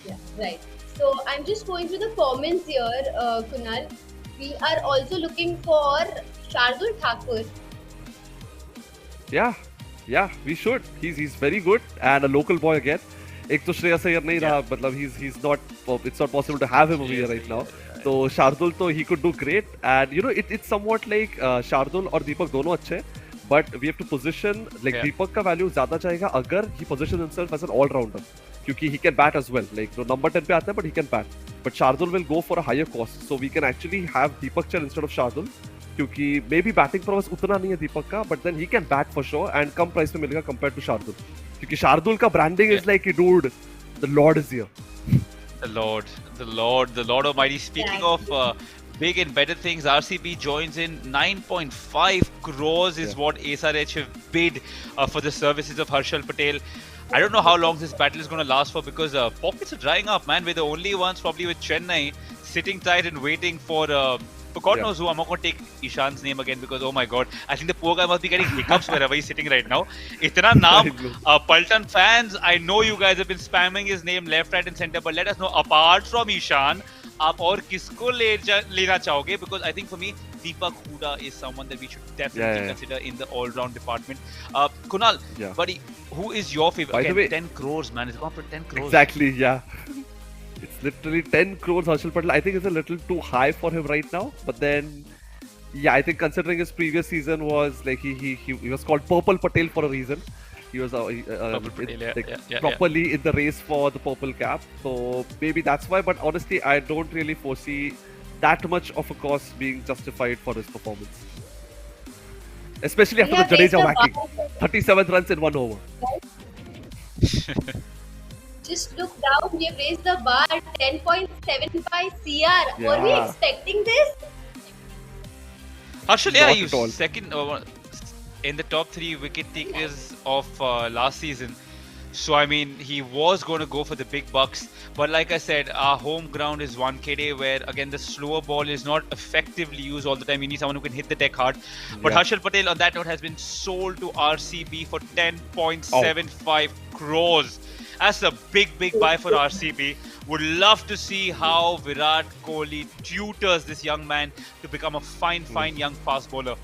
Yeah, right. So I'm just going through the comments here, Kunal. We are also looking for Shardul Thakur. Yeah, we should. He's very good and a local boy again. एक तो श्रेयस अय्यर नहीं रहा, मतलब he's not. It's not possible to have him over here right now. So Shardul, तो he could do great, and it's somewhat like Shardul और दीपक दोनों अच्छे, but we have to position like दीपक का value ज़्यादा जाएगा अगर he positions himself as an all rounder, क्योंकि he can bat as well. Like number 10 पे आता है, but he can bat. But Shardul will go for a higher cost, so we can actually have Deepak Chand instead of Shardul. क्योंकि maybe batting prowess उतना नहीं है दीपक का, but then he can bat for sure and come price में मिलेगा compared to Shardul. क्योंकि Shardul का branding is like, dude, the Lord is here. The Lord Almighty. Speaking of big and better things, RCB joins in. 9.5 crores is what SRH have bid for the services of Harshal Patel. I don't know how long this battle is going to last for because pockets are drying up, man. We're the only ones probably with Chennai sitting tight and waiting for God knows who. I'm not going to take Ishan's name again because, oh my God, I think the poor guy must be getting hiccups wherever he's sitting right now. Itna naam, Paltan fans, I know you guys have been spamming his name left, right and center, but let us know, apart from Ishan, आप और किसको लेना चाहोगे? Because I think for me, Deepak Huda is someone that we should definitely consider in the all-round department. Kunal, buddy, who is your favorite? Again, 10 crores, man. It's gone for 10 crores. Exactly, yeah. It's literally 10 crores Harshal Patel. I think it's a little too high for him right now. But then, I think considering his previous season was like he was called Purple Patel for a reason. He was properly in the race for the purple cap. So maybe that's why. But honestly, I don't really foresee that much of a cost being justified for his performance. Especially after the Jadeja whacking. 37 runs in 1 over. Just look down, we have raised the bar 10.75 CR. Were we expecting this? Harshal, you second in the top 3 wicket takers of last season. So, I mean, he was going to go for the big bucks. But like I said, our home ground is Wankhede, where, again, the slower ball is not effectively used all the time. You need someone who can hit the deck hard. But Harshal Patel, on that note, has been sold to RCB for 10.75 crores. That's a big buy for RCB. Would love to see how Virat Kohli tutors this young man to become a fine young fast bowler.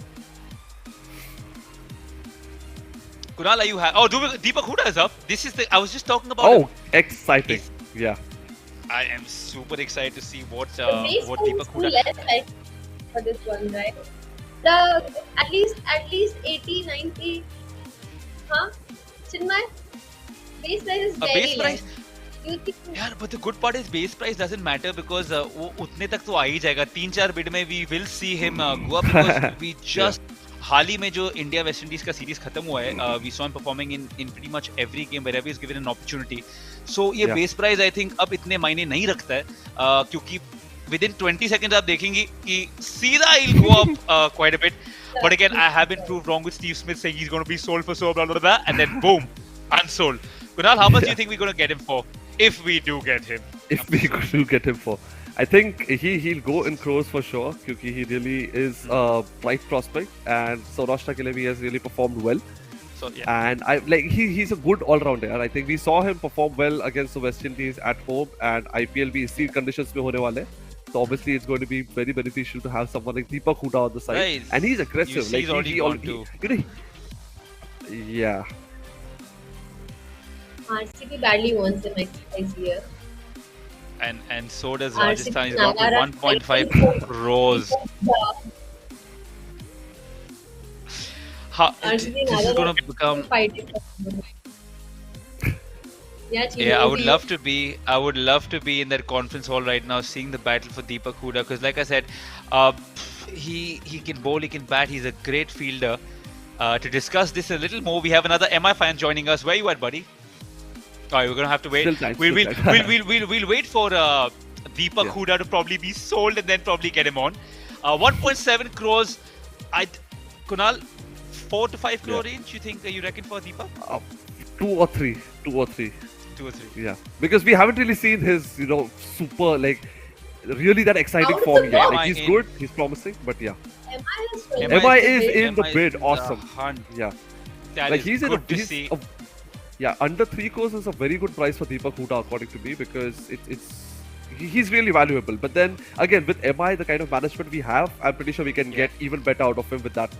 Kunal, are you Deepak Huda is up. This is I was just talking about. Oh, exciting! Yeah. I am super excited to see what Deepak Huda. For this one, right? The at least 80, 90. Huh? Chinmay? Base price is very base price. less. Yeah, but the good part is base price doesn't matter because वो उतने तक तो आ ही जाएगा. 3-4 bid में we will see him go up because we just हाल ही में जो India West Indies का series खत्म हुआ है, we saw him performing in pretty much every game wherever he's given an opportunity. So ये base price I think अब इतने मायने नहीं रखता है क्योंकि within 20 seconds आप देखेंगे कि सीधा he'll go up quite a bit. But again, I have been proved wrong with Steve Smith saying he's going to be sold for so blah blah blah, and then boom, unsold. Kunal, how much do you think we're going to get him for? If we do get him. If we do get him for. I think he'll go in crores for sure because he really is a bright prospect and Saurashtra ke liye he has really performed well. So, and he's a good all-rounder. I think we saw him perform well against the West Indies at home and IPL भी इसी conditions में होने वाले. So obviously it's going to be very beneficial to have someone like Deepak Huda on the side. Right. And he's aggressive. He's already yeah. RCB badly wants him, I see here. And so does Rajasthan. He's got 1.5 crores. This is going to become. Yeah, Chino, Yeah, I would over love you. to be. I would love to be in that conference hall right now, seeing the battle for Deepak Huda. Because, like I said, uh, he can bowl, he can bat. He's a great fielder. To discuss this a little more, we have another MI fan joining us. Where you at, buddy? All right, we're gonna have to wait. Still time, We'll still we'll, time. we'll wait for Deepak Yeah. Huda to probably be sold and then probably get him on. 1.7 crores. I Kunal, 4 to 5 crore Yeah. range. You reckon for Deepak? Uh, two or three. 2 or 3. Yeah, because we haven't really seen his, super like really that exciting Out of form the yet. box. Like he's MI good, he's promising, but yeah. MI is MI is big. in the bid, awesome. Hunt. Yeah, That like is he's in good a, to he's see. yeah, under 3 crores is a very good price for Deepak Huda according to me because he's really valuable. But then again with MI, the kind of management we have, I'm pretty sure we can get even better out of him with that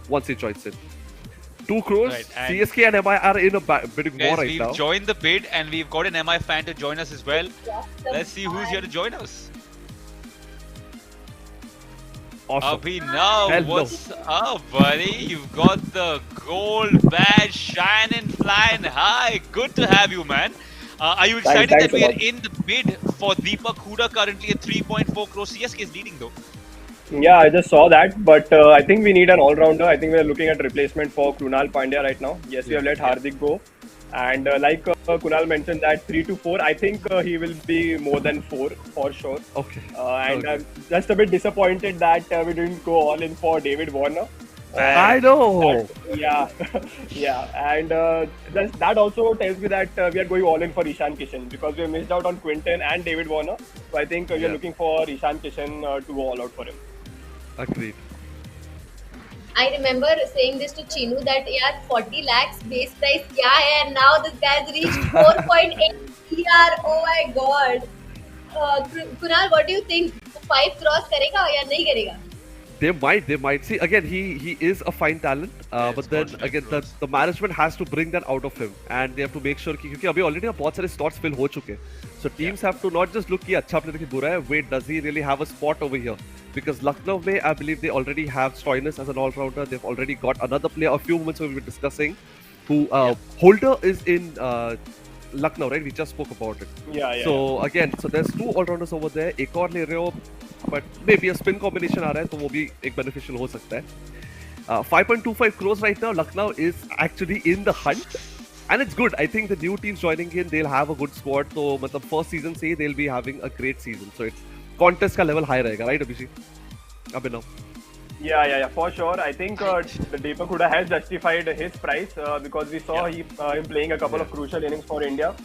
once he joins in. 2 crores. Right, and CSK and MI are in a bidding war Guys, right we've now. joined the bid and we've got an MI fan to join us as well. Just the Let's see who's here to join us. Awesome. Abhinav, Hello. what's up, buddy? You've got the gold badge shining, flying high. Good to have you, man. Are you excited Thanks that we a are lot. in the bid for Deepak Huda currently at 3.4 crores? CSK is leading though. Yeah, I just saw that, but I think we need an all-rounder. I think we're looking at replacement for Krunal Pandya right now. Yes, we have let Hardik go, and like Kunal mentioned, that 3 to 4, I think he will be more than 4 for sure. Okay. And Okay. I'm just a bit disappointed that we didn't go all in for David Warner. I know. Yeah, yeah, and that also tells me that we are going all in for Ishan Kishan because we missed out on Quentin and David Warner. So I think we Yeah. are looking for Ishan Kishan to go all out for him. Agreed. I remember saying this to Chinu that yeah, 40 lakhs base price kya hai, and now this guy's reached 4.8 CR. Oh my god. Kunal, what do you think? 5 cross karega या नहीं करेगा? They might. See, again, he is a fine talent, but then Scott again, Field the management has to bring that out of him, and they have to make sure कि क्योंकि अभी already ना बहुत सारे slots fill हो चुके हैं. So teams have to not just look कि अच्छा player कि बुरा है. Wait, does he really have a spot over here? Because Lucknow में, I believe they already have Stoinis as an all-rounder. They've already got another player. A few moments ago we were discussing, who Holder is in Lucknow, right? We just spoke about it. Yeah. So again, so there's 2 all-rounders over there. एक और ले रहे हो, but maybe a spin combination आ रहा है, तो वो भी एक beneficial हो सकता है. 5.25 crores right now. Lucknow is actually in the hunt, and it's good. I think the new teams joining in, they'll have a good squad. So, मतलब first season से they'll be having a great season. So it's contest का level high रहेगा, right, Abhishek? Abhinav. Yeah, for sure. I think the Deepak Huda has justified his price because we saw him playing a couple of crucial innings for India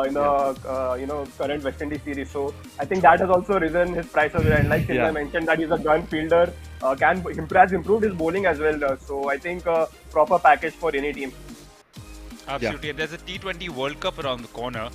in the current West Indies series. So I think that has also risen his price as well. And like Chinmay mentioned, that he's a gun fielder, has improved his bowling as well. So I think proper package for any team. Absolutely. And there's a T20 World Cup around the corner,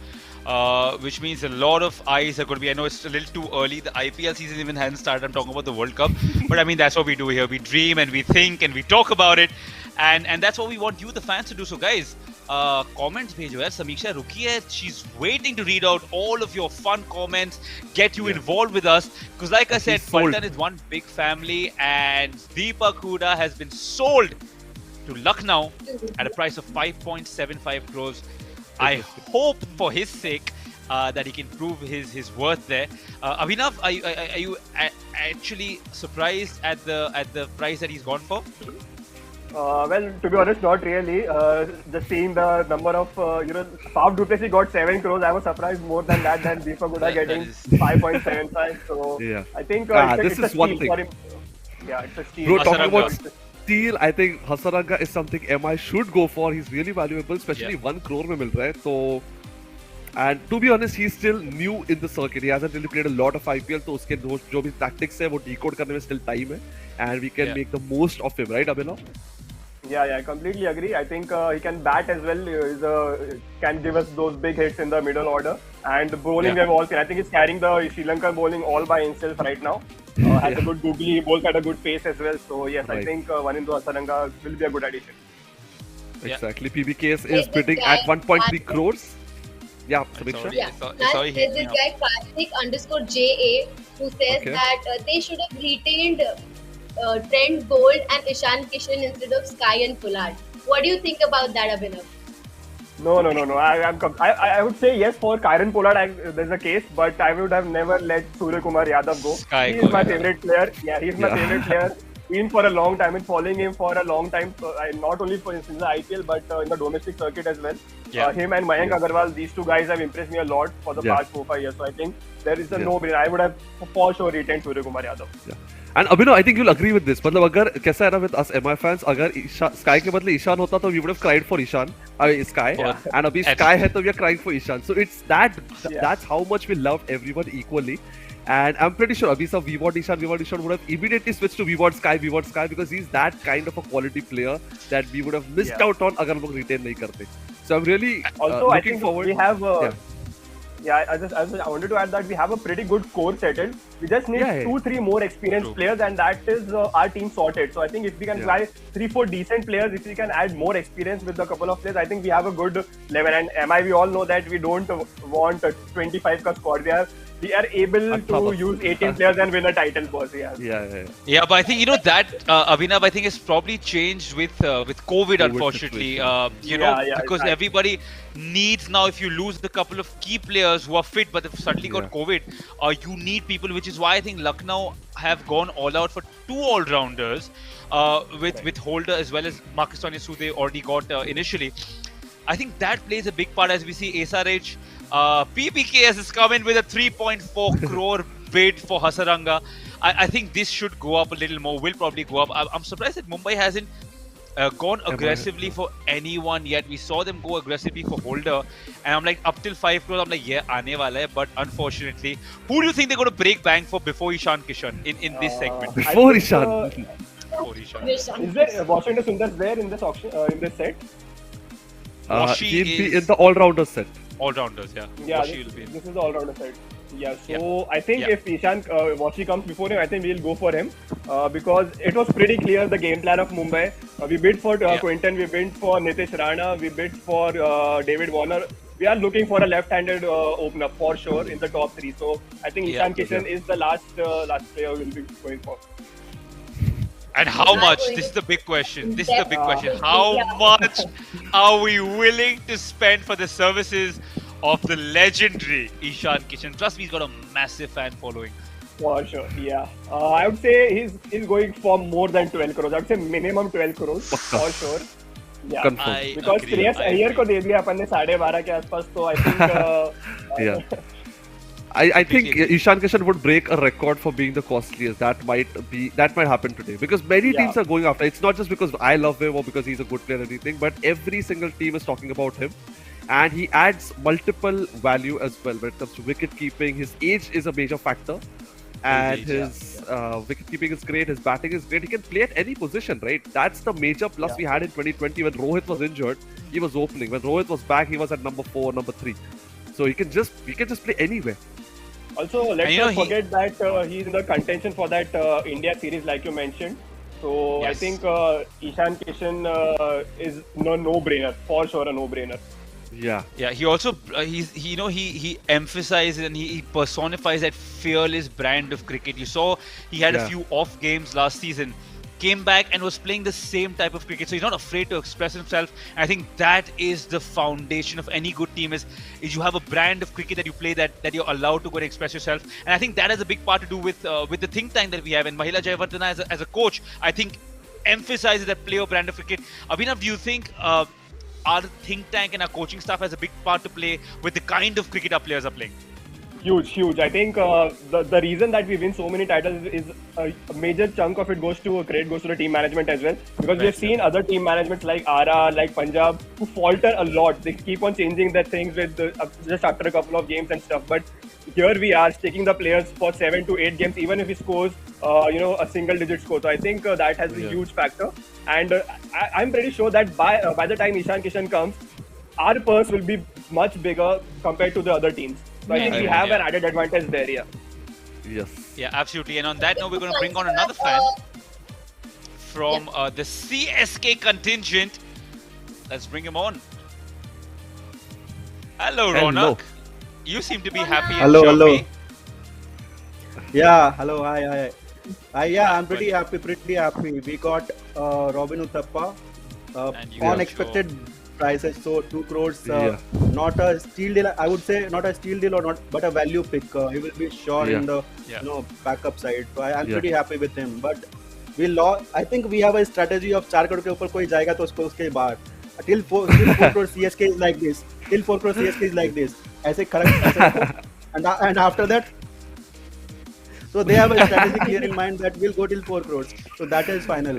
which means a lot of eyes are going to be. I know it's a little too early. The IPL season even hasn't started. I'm talking about the World Cup. But I mean, that's what we do here. We dream and we think and we talk about it. And that's what we want you, the fans, to do. So, guys, comments bhejo hai. Samiksha ruki hai. She's waiting to read out all of your fun comments, get you involved with us. Because, like I said, Paltan is one big family, and Deepak Huda has been sold to Lucknow at a price of 5.75 crores. I hope for his sake that he can prove his worth there. Abhinav, are you actually surprised at the price that he's gone for? Well, to be honest, not really. Just seeing the number of, Faf du Plessis got 7 crores. I was surprised more than that than Deepak Huda getting 5.75. So Yeah. I think this it's is a one steal thing. for him. Yeah, it's a steal. Bro, talking Hasaranga. about steal, I think Hasaranga is something MI should go for. He's really valuable, especially 1 crore में मिल रहा है. So, and to be honest, he's still new in the circuit. He hasn't really played a lot of IPL, तो उसके जो भी tactics है, वो decode करने में still time है, and we can make the most of him, right, Abhinav? Yeah, I completely agree. I think he can bat as well. Can give us those big hits in the middle order. And the bowling we have all seen. I think he's carrying the Sri Lankan bowling all by himself right now. Has a good googly, bowls at a good pace as well. So yes, I think Vanindu Hasaranga will be a good addition. Exactly. PBKS There's is this bidding guy, at 1.3 Karthik. crores. Yeah, Samiksha. Yeah. Sorry, There's this guy Karthik_JA who says Okay. that they should have retained Trent Bolt and Ishan Kishan instead of Sky and Pollard. What do you think about that, Abhinav? No. I would say yes for Kyron Pollard. There's a case, but I would have never let Surya Kumar Yadav go. Sky He go, is my yeah. favorite player. Yeah, he's my favorite player. Been for a long time and following him for a long time. Not only since the IPL, but in the domestic circuit as well. Yeah. Him and Mayank Agarwal, these two guys have impressed me a lot for the past 4-5 years. So I think there is a no-brainer. I would have for sure retained Surya Kumar Yadav. Yeah. And Abhinav, I think you'll agree with this. मतलब अगर कैसा है ना with us MI fans, अगर Sky के बदले ईशान होता तो we would have cried for Ishan, Sky, and अभी Sky है तो we are crying for Ishan. So it's that's how much we love everyone equally. And I'm pretty sure Abhi sir, we want Ishan would have immediately switched to we want Sky because he's that kind of a quality player that we would have missed out on अगर हम लोग retain नहीं करते. So I'm really also I looking think forward. we have. I wanted to add that we have a pretty good core settled. We just need 2-3 more experienced players, and that is our team sorted. So I think if we can buy 3-4 decent players, if we can add more experience with a couple of players, I think we have a good level. And MI, we all know that we don't want a 25 ka squad. We are able to use 18 players and win a title, boss. Yeah, but I think that Abhinav, I think has probably changed with COVID, unfortunately. Because everybody needs now. If you lose the couple of key players who are fit but they've suddenly got COVID, you need people, which is why I think Lucknow have gone all out for 2 all-rounders with Holder as well as Marcus Stoinis, who they already got initially. I think that plays a big part as we see SRH. PPKS has come in with a 3.4 crore bid for Hasaranga. I think this should go up a little more, will probably go up. I'm surprised that Mumbai hasn't gone aggressively for anyone yet. We saw them go aggressively for Holder, and I'm like, up till 5 crores, I'm like, yeah, aane wala hai. But unfortunately, who do you think they're going to break bank for before Ishan Kishan in this segment? Before Ishan. Is there Washington Sundar there in this auction, in this set? He'll be in the all-rounder set. All-rounders, yeah. Yeah, this is the all-rounder set. Yeah, so I think if Ishan Washi comes before him, I think we'll go for him because it was pretty clear the game plan of Mumbai. We bid for Quentin, we bid for Nitish Rana, we bid for David Warner. We are looking for a left-handed opener for sure in the top 3. So I think Ishan Kishan is the last player we'll be going for. And how much? This is the big question. How much are we willing to spend for the services of the legendary Ishan Kishan? Trust me, he's got a massive fan following. For sure, yeah. I would say he's going for more than 12 crores. I would say minimum 12 crores for sure. Yeah. Because Shreyas Iyer को दे दिया अपन ने 12.5 के आसपास, तो I think I think Ishan Kishan would break a record for being the costliest. That might happen today because many teams are going after. It's not just because I love him or because he's a good player or anything, but every single team is talking about him, and he adds multiple value as well when it comes to wicket keeping. His age is a major factor, and his wicket keeping is great. His batting is great. He can play at any position, right? That's the major plus we had in 2020 when Rohit was injured. He was opening. When Rohit was back, he was at number 4, number 3. So he can just play anywhere. Also, let's not forget that he's in the contention for that India series, like you mentioned. So I think Ishan Kishan is no-brainer, for sure a no-brainer. Yeah. He also he emphasizes and he personifies that fearless brand of cricket. You saw he had a few off games last season, came back and was playing the same type of cricket. So he's not afraid to express himself. And I think that is the foundation of any good team is you have a brand of cricket that you play that you're allowed to go and express yourself. And I think that has a big part to do with the think tank that we have. And Mahila Jayawardena as a coach, I think emphasizes that player brand of cricket. Abhinav, do you think our think tank and our coaching staff has a big part to play with the kind of cricket our players are playing? Huge. I think the reason that we win so many titles is a major chunk of it goes to the team management as well. Because we have seen other team managements like Ara, like Punjab, who falter a lot. They keep on changing their things with just after a couple of games and stuff. But here we are sticking the players for 7 to 8 games, even if he scores, a single-digit score. So I think that has a huge factor. And I'm pretty sure that by the time Ishan Kishan comes, our purse will be much bigger compared to the other teams. So I think we have an added advantage there, Yes. Yeah, absolutely. And on that note, we're going to bring on another fan from the CSK contingent. Let's bring him on. Hello, Ronak. You seem to be happy. Hello. Yeah, hello, hi. I'm pretty happy. We got Robin Uthappa. Unexpected prices. So 2 crores, not a steal deal. I would say not a steal deal or not, but a value pick. He will be sure in the backup side. So I'm pretty happy with him. But we lost. I think we have a strategy of 4 crore के ऊपर कोई जाएगा तो उसके बाहर. Till 4 crore CSK is like this. Till 4 crore CSK is like this. ऐसे correct. And after that, so they have a strategy clear in mind that we'll go till 4 crores. So that is final.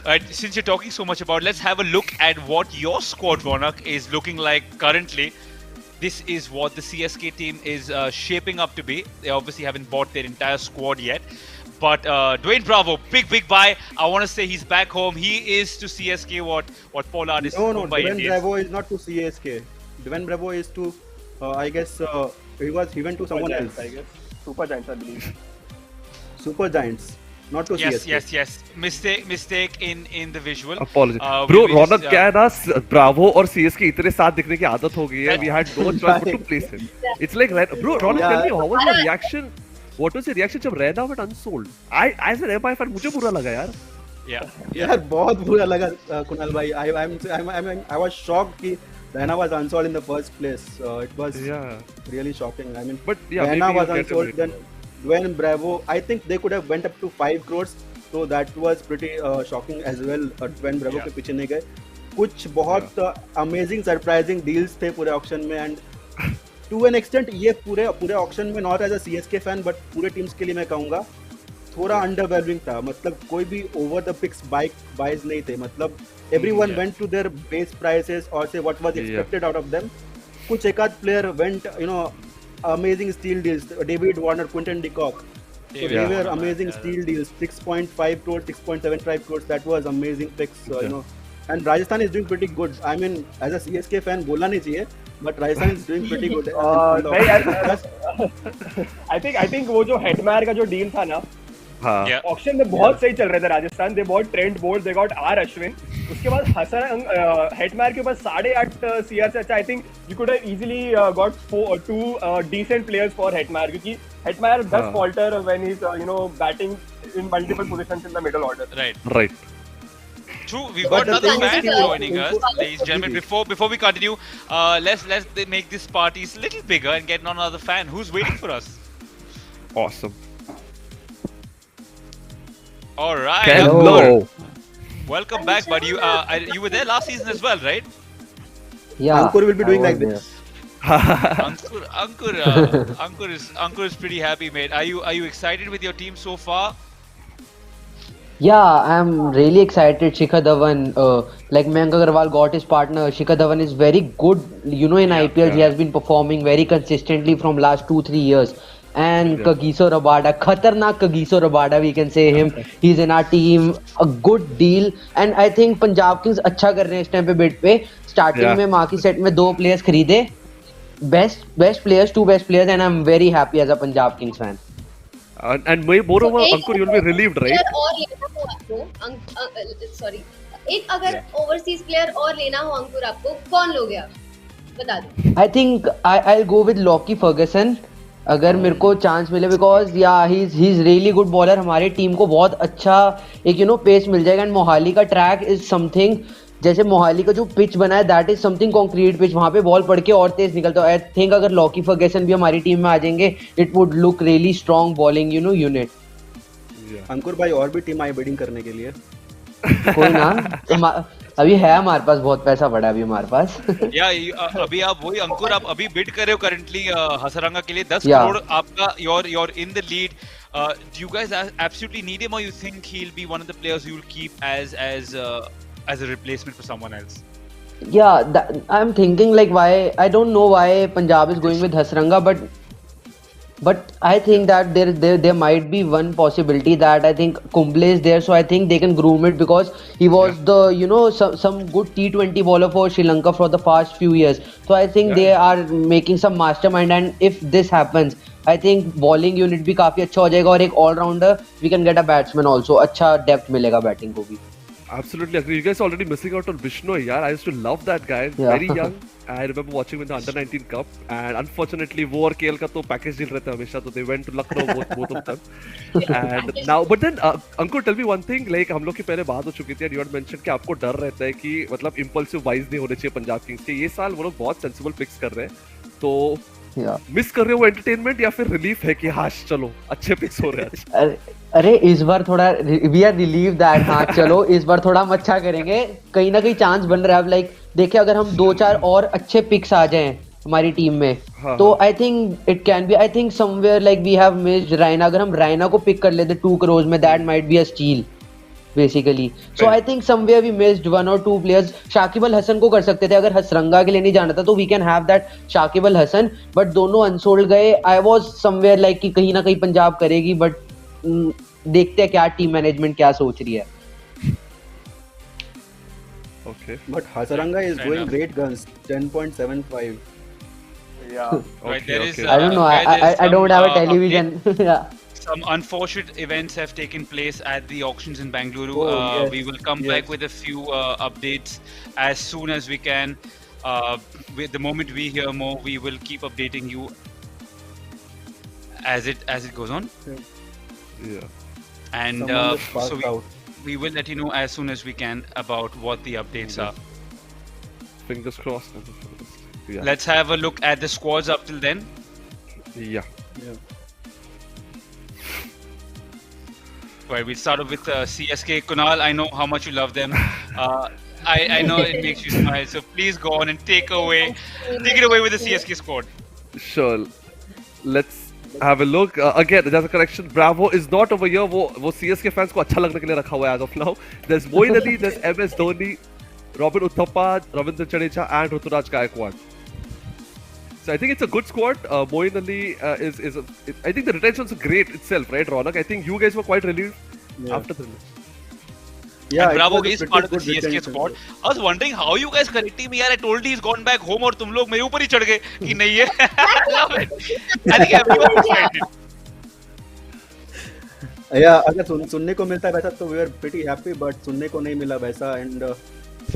Alright, since you're talking so much about, let's have a look at what your squad, Ronak, is looking like currently. This is what the CSK team is shaping up to be. They obviously haven't bought their entire squad yet. But Dwayne Bravo, big buy. I want to say he's back home. He is to CSK what Pollard is to Mumbai Dwayne Indians. Bravo is not to CSK. Dwayne Bravo is to, I guess, he went to someone else. I guess. Super Giants, I believe. Super Giants. Not to CSK. Yes. Mistake in the visual. Apologies. Bro, Ronak क्या है ना, Bravo और CSK इतने साथ दिखने की आदत हो गई है. We had no choice but to place him. It's like, bro, Ronak, tell me, how was your reaction? What was your reaction जब Rena went unsold? As an MI fan, मुझे बुरा लगा यार. यार बहुत बुरा लगा कुणाल भाई. I was shocked कि Rena was unsold in the first place. It was really shocking. I mean, but Rena was unsold, then Dwayne Bravo, I think they could have went up to 5 crores. So that was pretty shocking as well. Dwayne Bravo के पीछे नहीं गए. कुछ बहुत amazing, surprising deals थे पूरे auction में, and to an extent ये पूरे auction में, not as a CSK fan but पूरे teams के लिए मैं कहूँगा थोड़ा underwhelming था. मतलब कोई भी over the picks buys नहीं थे. मतलब everyone went to their base prices or say what was expected out of them. कुछ एक आध player went, amazing steal deals. David Warner, Quentin Decock. So they were amazing steal deals. 6.5 crores, 6.75 crores. That was amazing picks. And Rajasthan is doing pretty good. I mean, as a CSK fan, बोलना नहीं चाहिए, but Rajasthan is doing pretty good. I think वो जो Hetmyer का जो deal था ना, auction में बहुत सही चल रहे थे Rajasthan. They bought Trent Boult, they got R Ashwin. उसके बाद हेटमायर के ऊपर 8.5 CR से अच्छा. I think you could have easily got 2 decent players for Hetmyer, क्योंकि Hetmyer does falter when he's batting in multiple positions in the middle order. Right. True. We've got another fan joining us, ladies and gentlemen. Before we continue, let's make this party a little bigger and get another fan. Who's waiting for us? Awesome. All right. Hello. Welcome back, buddy. You were there last season as well, right? Yeah. Ankur will be doing like this. Ankur is pretty happy, mate. Are you excited with your team so far? Yeah, I'm really excited. Shikhar Dhawan, like Mayank Agarwal got his partner. Shikhar Dhawan is very good. In IPL he has been performing very consistently from last 2-3 years. And Kagiso Rabada, khatarnak Kagiso Rabada, we can say him. He's in our team. A good deal. And I think Punjab Kings अच्छा कर रहे हैं इस time पे bid पे. Starting में marquee set में 2 players खरीदे. Best players, 2 best players, and I'm very happy as a Punjab Kings fan. And moreover, Ankur, you'll be relieved, right? Sorry. एक अगर overseas player और लेना हो अंकुर आपको, कौन लोगे आप? बता दो. I think I'll go with Lockie Ferguson. अगर मेरे को चांस मिले, because he's really good bowler. हमारी टीम को बहुत अच्छा एक पेस मिल जाएगा. एंड मोहाली का ट्रैक इज समथिंग, जैसे मोहाली का जो पिच बना है that is something concrete pitch. वहां पे बॉल पड़ के और तेज निकलता है. आई थिंक अगर लॉकी फर्गसन भी हमारी टीम में आ जाएंगे, it would look really strong bowling unit. Ankur भाई और भी टीम आई बिडिंग करने के लिए. कोई ना, अभी है हमारे पास बहुत पैसा पड़ा है अभी हमारे पास. अभी आप वही अंकुर, आप अभी बिड कर रहे हो करंटली हसरंगा के लिए 10 करोड़ आपका. you're in the lead. Do you guys absolutely need him, or you think he'll be one of the players you will keep as a replacement for someone else? Yeah, I'm thinking like why, I don't know why Punjab is going with Hasranga, but I think that there might be one possibility that I think Kumble is there, so I think they can groom it because he was the some good T20 bowler for Sri Lanka for the past few years. So I think they are making some mastermind, and if this happens, I think bowling unit भी काफी अच्छा हो जाएगा और एक all rounder we can get a batsman also. अच्छा depth मिलेगा batting को भी. Absolutely agree. You guys are already missing out on Bishnoi, yaar. I used to love that guy. Very young I remember watching with the under 19 cup, and unfortunately वो और KL का तो package deal रहता है हमेशा, तो they went to Lucknow both of them. And now, but then Ankur, tell me one thing, like हम लोग की पहले बात हो चुकी थी and you had mentioned कि आपको डर रहता है कि मतलब impulsive buys नहीं होने चाहिए पंजाब किंग्स के. ये साल वो लोग बहुत sensible picks कर रहे हैं, तो मिस कर रहे हो एंटरटेनमेंट या फिर रिलीफ है कि हाँ चलो अच्छे पिक्स हो रहे हैं? अरे इस बार थोड़ा वी आर रिलीव दैट, हाँ चलो इस बार थोड़ा हम अच्छा करेंगे, कहीं ना कहीं चांस बन रहा है. अब लाइक देखिए अगर हम 2-4 और अच्छे पिक्स आ जाएं हमारी टीम में, तो I think it can be, I think somewhere like we have missed Raina. अगर हम रायना को पिक कर लेते 2 करोड़ में, that might be a steel basically. So I think somewhere we missed 1 or 2 players. Shakib Al Hasan को कर सकते थे अगर हसरंगा के लिए नहीं जाना था, तो we can have that Shakib Al Hasan, but दोनों अनसोल्ड गए. I was somewhere like कि कहीं ना कहीं पंजाब करेगी, but देखते हैं क्या टीम मैनेजमेंट क्या सोच रही है. Okay. But Hasaranga is going great guns, 10.75. Yeah. Right, there is, I don't know. I don't have a television. Yeah. Some unfortunate events have taken place at the auctions in Bangalore. Yes. We will come back with a few updates as soon as we can. With the moment we hear more, we will keep updating you as it goes on. Yeah. And so we will let you know as soon as we can about what the updates are. Fingers crossed. Yeah. Let's have a look at the squads up till then. Yeah. Right, we'll start off with CSK. Kunal, I know how much you love them. I know it makes you smile, so please go on and take it away with the CSK squad. Sure. Let's have a look. Again, there's a correction. Bravo is not over here. वो CSK fans को अच्छा लगने के लिए रखा हुआ है as of now. There's Moeen Ali, there's MS Dhoni, Robin Uthappa, Ravindra Jadeja, and Ruturaj Gaikwad. So I think it's a good squad. Moeen Ali I think the retention's great itself, right, Ronak? I think you guys were quite relieved after the match. Yeah, and Bravo is part of the CSK squad. I was wondering how you guys connecting me. यार, I told you he's gone back home और तुम लोग मेरे ऊपर ही चढ़ गए कि नहीं है. Love it. I think everyone excited. Yeah, अगर सुनने को मिलता है वैसा तो we are pretty happy, but सुनने को नहीं मिला वैसा and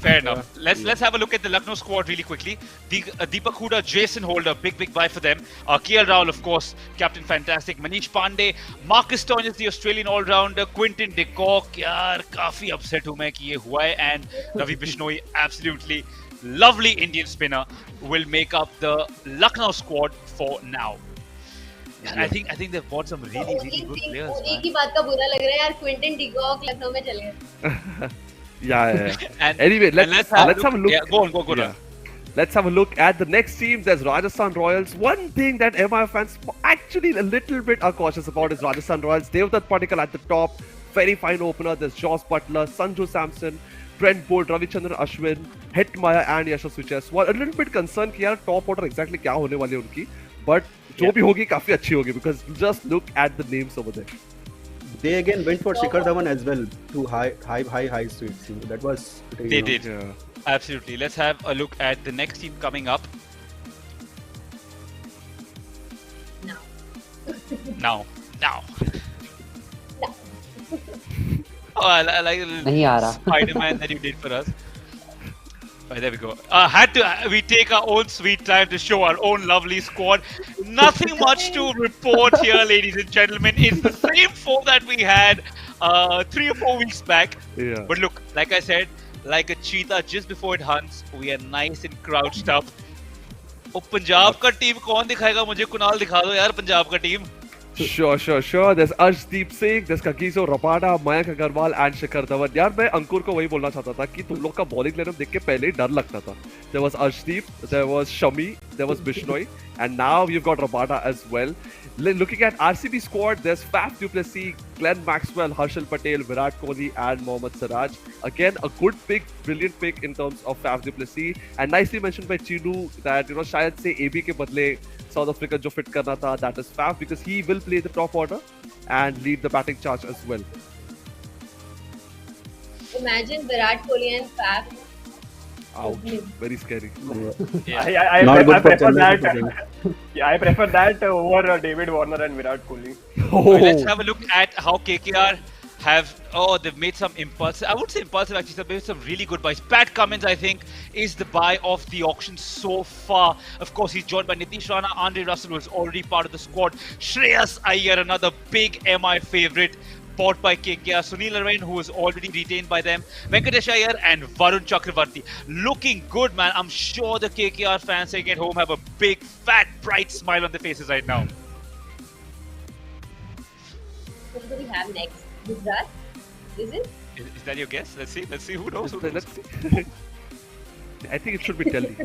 fair enough. Let's have a look at the Lucknow squad really quickly. Deepak Hooda, Jason Holder, big buy for them. KL Rahul, of course, captain fantastic. Manish Pandey, Marcus Stoinis is the Australian all-rounder. Quentin Decock, यार काफी upset हूँ मैं कि ये हुआ है. And Ravi Bishnoi, absolutely lovely Indian spinner, will make up the Lucknow squad for now. I think they've bought some really good players. एक ही बात का बुरा लग रहा है यार, क्विंटन डिकॉक लखनऊ में चले गए. Yeah. Anyway, let's have a look. Yeah, go on. Yeah. Let's have a look at the next team. There's Rajasthan Royals. One thing that MI fans actually a little bit are cautious about is Rajasthan Royals. Devdutt Padikkal at the top. Very fine opener. There's Josh Butler, Sanju Samson, Trent Bolt, Ravichandran Ashwin, Hetmaya and Yashasvi Jaiswal. A little bit concerned कि यार top order exactly क्या होने वाली है उनकी. But जो भी होगी काफी अच्छी होगी because just look at the names over there. They again went for Shikhar Dhawan as well to high streets. That was pretty, they did. Yeah. Absolutely. Let's have a look at the next team coming up. Now. Oh, I like the Spider-Man that you did for us. Right, there we go. We take our own sweet time to show our own lovely squad. Nothing much to report here, ladies and gentlemen. It's the same 4 that we had 3 or 4 weeks back. Yeah. But look, like I said, like a cheetah just before it hunts, we are nice and crouched up. Oh, Punjab का team कौन दिखाएगा मुझे? कुणाल दिखा दो यार पंजाब का team. Sure. There's Arshdeep Singh, there's Kagiso Rabada, Mayank Agarwal and Shikhar Dhawan. यार मैं अंकुर को वही बोलना चाहता था कि तुम लोग का बॉलिंग लाइनअप देख के पहले ही डर लगता था. There was Arshdeep, there was Shami, there was Bishnoi, and now you've got Rabada as well. Looking at RCB squad, there's Faf du Plessis, Glenn Maxwell, Harshal Patel, Virat Kohli and Mohammad Siraj. Again, a good pick, brilliant pick in terms of Faf du Plessis. And nicely mentioned by Chinu that, शायद से AB के बदले South Africa जो fit करना था, that is Faf, because he will play the top order and lead the batting charge as well. Imagine Virat Kohli and Faf. Ouch, very scary. Yeah. I prefer that over David Warner and Virat Kohli. Let's have a look at how KKR they've made some impulsive, I would say impulsive actually, they've made some really good buys. Pat Cummins, I think, is the buy of the auction so far. Of course, he's joined by Nitish Rana, Andre Russell, who is already part of the squad. Shreyas Iyer, another big MI favourite, bought by KKR. Sunil Narine, who is already retained by them. Venkatesh Iyer and Varun Chakravarti. Looking good, man. I'm sure the KKR fans sitting at home have a big, fat, bright smile on their faces right now. What do we have next? Gujarat? Is it? Is that your guess? Let's see. Let's see. Who knows? Let's see. I think it should be Delhi.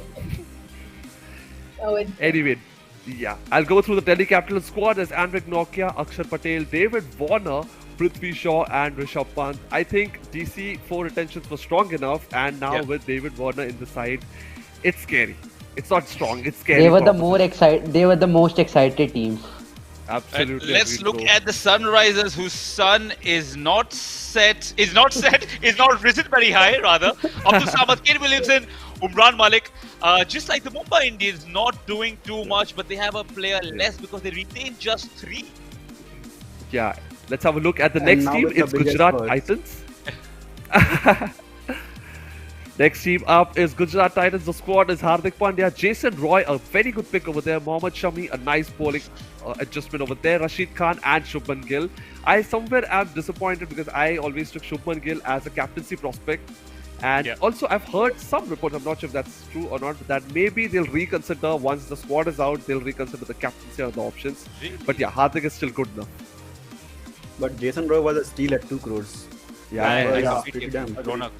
Anyway, yeah. I'll go through the Delhi Capital squad as Andrik Nokia, Akshar Patel, David Warner, Prithvi Shaw and Rishabh Pant. I think DC 4 retentions were strong enough, and now with David Warner in the side, it's scary. It's not strong, it's scary. They were the most excited team. Absolutely. Let's look at the Sunrisers, whose sun is not risen very high, rather. Abdul Samad, Kane Williamson, Umran Malik. Just like the Mumbai Indians, not doing too much, but they have a player less because they retain just 3. Yeah, let's have a look at the next team. It's Gujarat Titans. Next team up is Gujarat Titans. The squad is Hardik Pandya, Jason Roy, a very good pick over there. Mohammad Shami, a nice bowling adjustment over there. Rashid Khan and Shubman Gill. I somewhere am disappointed because I always took Shubman Gill as a captaincy prospect. And also I've heard some reports, I'm not sure if that's true or not, that maybe they'll reconsider once the squad is out, they'll reconsider the captaincy or the options. Really? But yeah, Hardik is still good enough. But Jason Roy was a steal at 2 crores. Yeah, pretty damn. Ronak,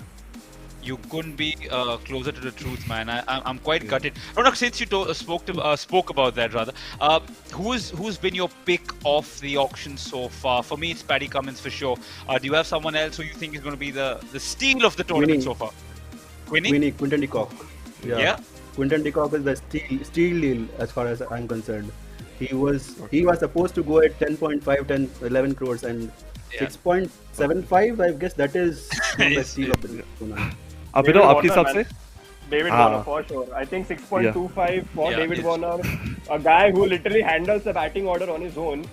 you couldn't be closer to the truth, man. I'm quite gutted. Ronak, since you spoke about that, rather, who's been your pick of the auction so far? For me, it's Paddy Cummins for sure. Do you have someone else who you think is going to be the steal of the tournament so far? Quentin Decock. Yeah. Quentin Decock is the steal deal as far as I'm concerned. He was supposed to go at 10.5, 11 crores and 6.75. I guess that is the steal of the tournament. Abhinav, आपके हिसाब से? David Warner for sure. I think 6.25 for David Warner, a guy who literally handles the batting order on his own.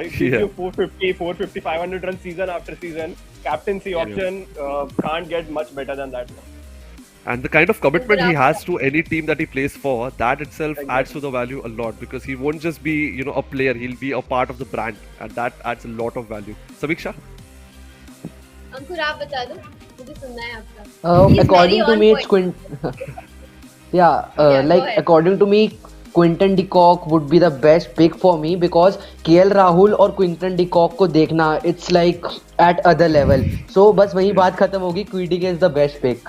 He gives you 450, 450, 500 run season after season. Captaincy option can't get much better than that. And the kind of commitment he has to any team that he plays for, that itself adds to the value a lot, because he won't just be, a player, he'll be a part of the brand, and that adds a lot of value. Samiksha? अंकुर आप बता दो, मुझे सुनना है आपका. According to me, it's according to me, Quentin Decock would be the best pick for me because KL Rahul और Quentin Decock को देखना, it's like at other level. So बस वही बात खत्म होगी. Quiddy is the best pick.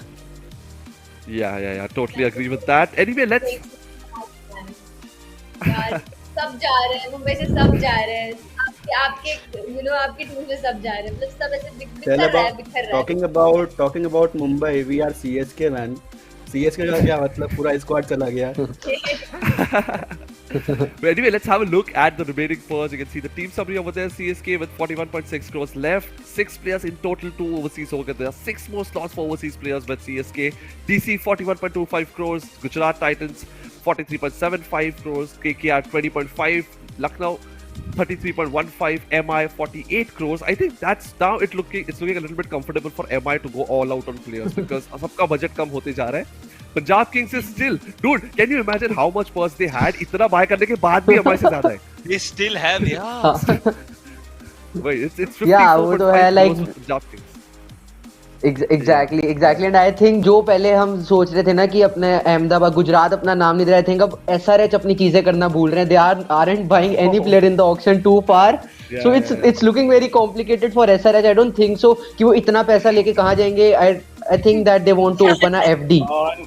Yeah, totally agree with that. Anyway, let's. सब जा रहे हैं, मुंबई से सब जा रहे हैं. आपके टीम से सब जा रहे हैं. मतलब सब ऐसे बिखर रहा है. Talking about Mumbai, we are CSK man. CSK का क्या मतलब, पूरा स्क्वाड चला गया. But anyway, let's have a look at the remaining players. You can see the team summary over there. CSK with 41.6 crores left. 6 players in total, 2 overseas over there. 6 more slots for overseas players with CSK. DC 41.25 crores. Gujarat Titans 43.75 crores. KKR 20.5. Lucknow 33.15. MI 48 crores. I think that's now it's looking a little bit comfortable for MI to go all out on players because सबका budget कम होते जा रहा है. Punjab Kings is still, dude, can you imagine how much purse they had? इतना buy करने के बाद भी MI से ज़्यादा है. They still have, yeah. Wait, it's 54.5 crores for Punjab Kings. Exactly, and I think जो पहले हम सोच रहे थे ना कि अपने अहमदाबाद गुजरात अपना नाम नहीं दे रहे थे, अब SRH अपनी चीजें करना भूल रहे हैं. They aren't buying any player in the auction too far. So it's looking very complicated for SRH. I don't think so कि वो इतना पैसा लेके कहाँ जाएंगे. I think that they want to open a FD.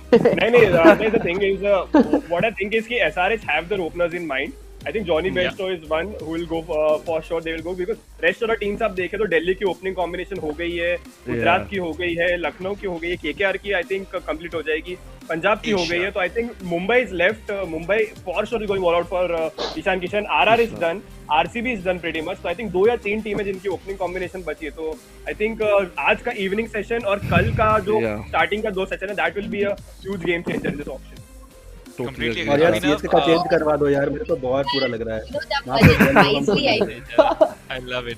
The thing is, what I think is कि SRH have their openers in mind. I think Johnny Bairstow is one who will go for sure. They will go because rest of the teams आप देखें तो दिल्ली की opening combination हो गई है, गुजरात की हो गई है, लखनऊ की हो गई है, KKR की I think complete हो जाएगी, पंजाब की हो गई है. तो I think Mumbai is left. Mumbai for sure is going all out for Ishan Kishan. RR is done. RCB is done pretty much. तो I think 2 या 3 टीमें जिनकी opening combination बची है. तो I think आज का evening session और कल का जो starting का 2 session है, that will be a huge game changer in this auction. और यार CSK का चेंज करवा दो यार, मेरे को बहुत बुरा लग रहा है. I love it.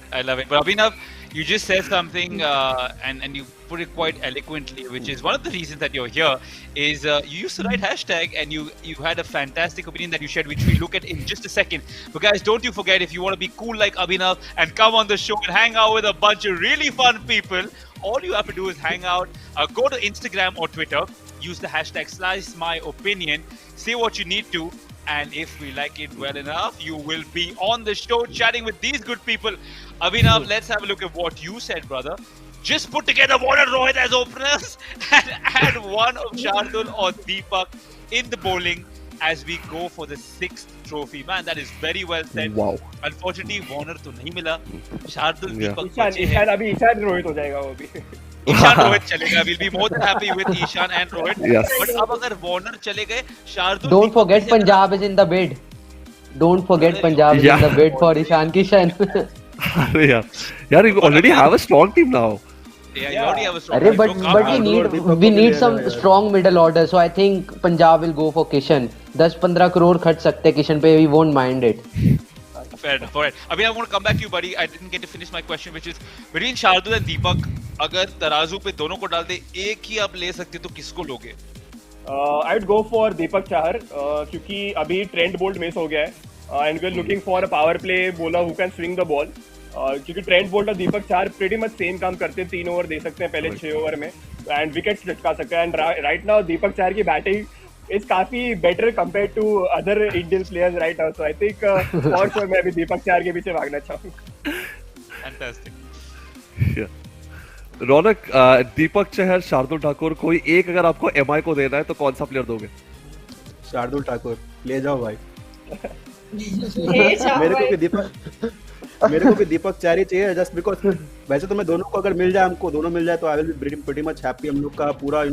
But Abhinav, You just said something, and you put it quite eloquently, which is one of the reasons that you're here. Is you used to write hashtag, and you had a fantastic opinion that you shared, which we look at in just a second. But guys, don't you forget, if you want to be cool like Abhinav and come on the show and hang out with a bunch of really fun people, all you have to do is hang out. Go to Instagram or Twitter. Use the hashtag #SliceMyOpinion. Say what you need to. And if we like it well enough, you will be on the show chatting with these good people. Abhinav, let's have a look at what you said, brother. Just put together Warner Rohit as openers and add one of Shardul or Deepak in the bowling as we go for the 6th trophy. Man, that is very well said. Wow. Unfortunately, Warner to nahi mila. Shardul, Yeah. Deepak Ishan अभी ईशान रोहित हो जाएगा वो भी. Ishan Rohit chalega. We'll be more than happy with Ishan and Rohit. Yes. But अब अगर Warner चले गए, Shardul. Don't forget Punjab is in the bid. Don't forget Punjab is in the bid for Ishan Kishan. अरे यार you already have a strong team now. Yeah, you already have a strong. अरे but we need some strong middle order. So I think Punjab will go for Kishan. 10-15 crore खर्च सकते हैं Kishan पे. We won't mind it. Fair enough. Alright. Abhi, I want to come back to you, buddy. I didn't get to finish my question, which is between Shardul and Deepak, अगर तराजू पे दोनों को डाल दे, एक ही आप ले सकते तो किसको लोगे? I would go for Deepak Chahar क्योंकि अभी Trent Bolt miss हो गया है and we're looking for a power play bowler who can swing the ball. क्योंकि Trent Bolt और Deepak Chahar pretty much same काम करते हैं, 3 ओवर दे सकते हैं पहले 6 ओवर में and wickets लटका सकते हैं. And right now Deepak Chahar की batting is काफी better compared to other Indian players right now. So I think for sure मैं अभी Deepak Chahar के पीछे भागना चाहूँगा. Fantastic. Yeah. रौनक, दीपक चहर, शार्दुल ठाकुर, कोई एक अगर आपको एमआई को देना है तो कौन सा प्लेयर दोगे? शार्दुल ठाकुर ले जाओ भाई. ले जाओ मेरे को भी दीपक चार ही चाहिए जस्ट बिकॉज. वैसे तो मैं दोनों को अगर मिल जाए, हमको दोनों मिल जाए तो I will be pretty much happy. हम लोग का पूरा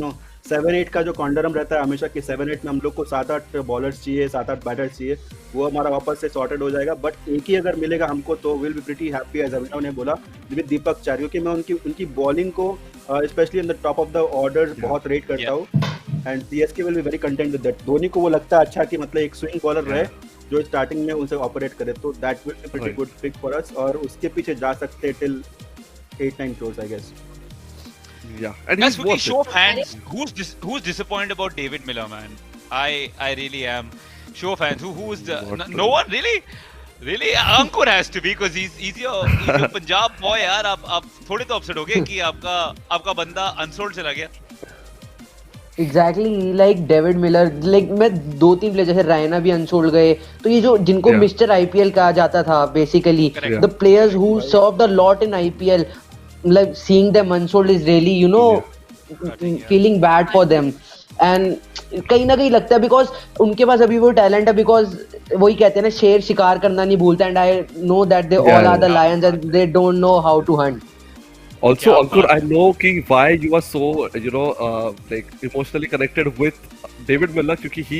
7-8 का जो कॉन्डरम रहता है हमेशा कि 7-8 में हम लोग को 7-8 बॉलर्स चाहिए, 7-8 बैटर्स चाहिए, वो हमारा वापस से सॉर्टेड हो जाएगा. बट एक ही अगर मिलेगा हमको तो will be pretty happy as Abhinav ने बोला विद दीपक चार, क्योंकि मैं उनकी बॉलिंग को specially in the top of the order बहुत रेट करता हूँ. And CSK will be very content with that. Dhoni को वो लगता है अच्छा कि मतलब एक स्विंग बॉलर रहे जो स्टार्टिंग में उनसे ऑपरेट करे, तो that will be pretty good pick for us. और उसके पीछे जा सकते हैं till 8-9 crores I guess. Yeah, and Guys, he's worth show it. of hands. Who's disappointed about David Miller, man? I really am. Show of hands. Who's the? No one really. Really, Ankur has to be because he's your Punjab boy, यार. आप थोड़े तो upset हो गए कि आपका बंदा unsold चला गया. Exactly, like David Miller, like मैं 2-3 प्लेयर जैसे रायना भी अनसोल्ड गए, तो ये जो जिनको मिस्टर आईपीएल कहा जाता था basically, the players who served a lot in IPL, like seeing them unsold is really feeling bad for them. And कहीं ना कहीं लगता है because उनके पास अभी वो टैलेंट है, because वही कहते हैं ना शेर शिकार करना नहीं भूलता. And I know that they all are the lions and they don't know how to hunt. Also, Ankur, I know why you are so, like emotionally connected with David Miller, because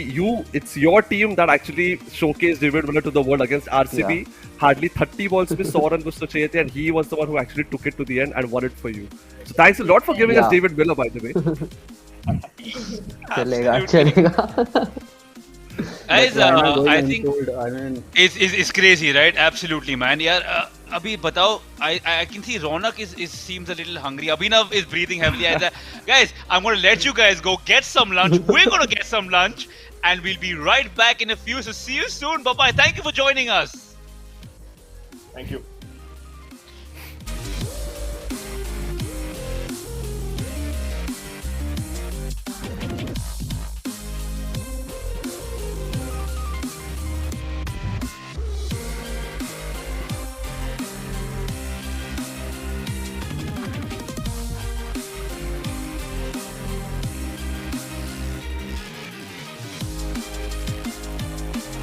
it's your team that actually showcased David Miller to the world against RCB. Yeah. Hardly 30 balls में 100 run कुछ तो चाहिए थे, and he was the one who actually took it to the end and won it for you. So thanks a lot for giving us David Miller, by the way. चलेगा. Guys, I think it's crazy, right? Absolutely, man. यार अभी बताओ, I can see Ronak seems a little hungry. Abhinav is breathing heavily. Guys, I'm going to let you guys go get some lunch. We're going to get some lunch, and we'll be right back in a few. So see you soon. Bye bye. Thank you for joining us. Thank you.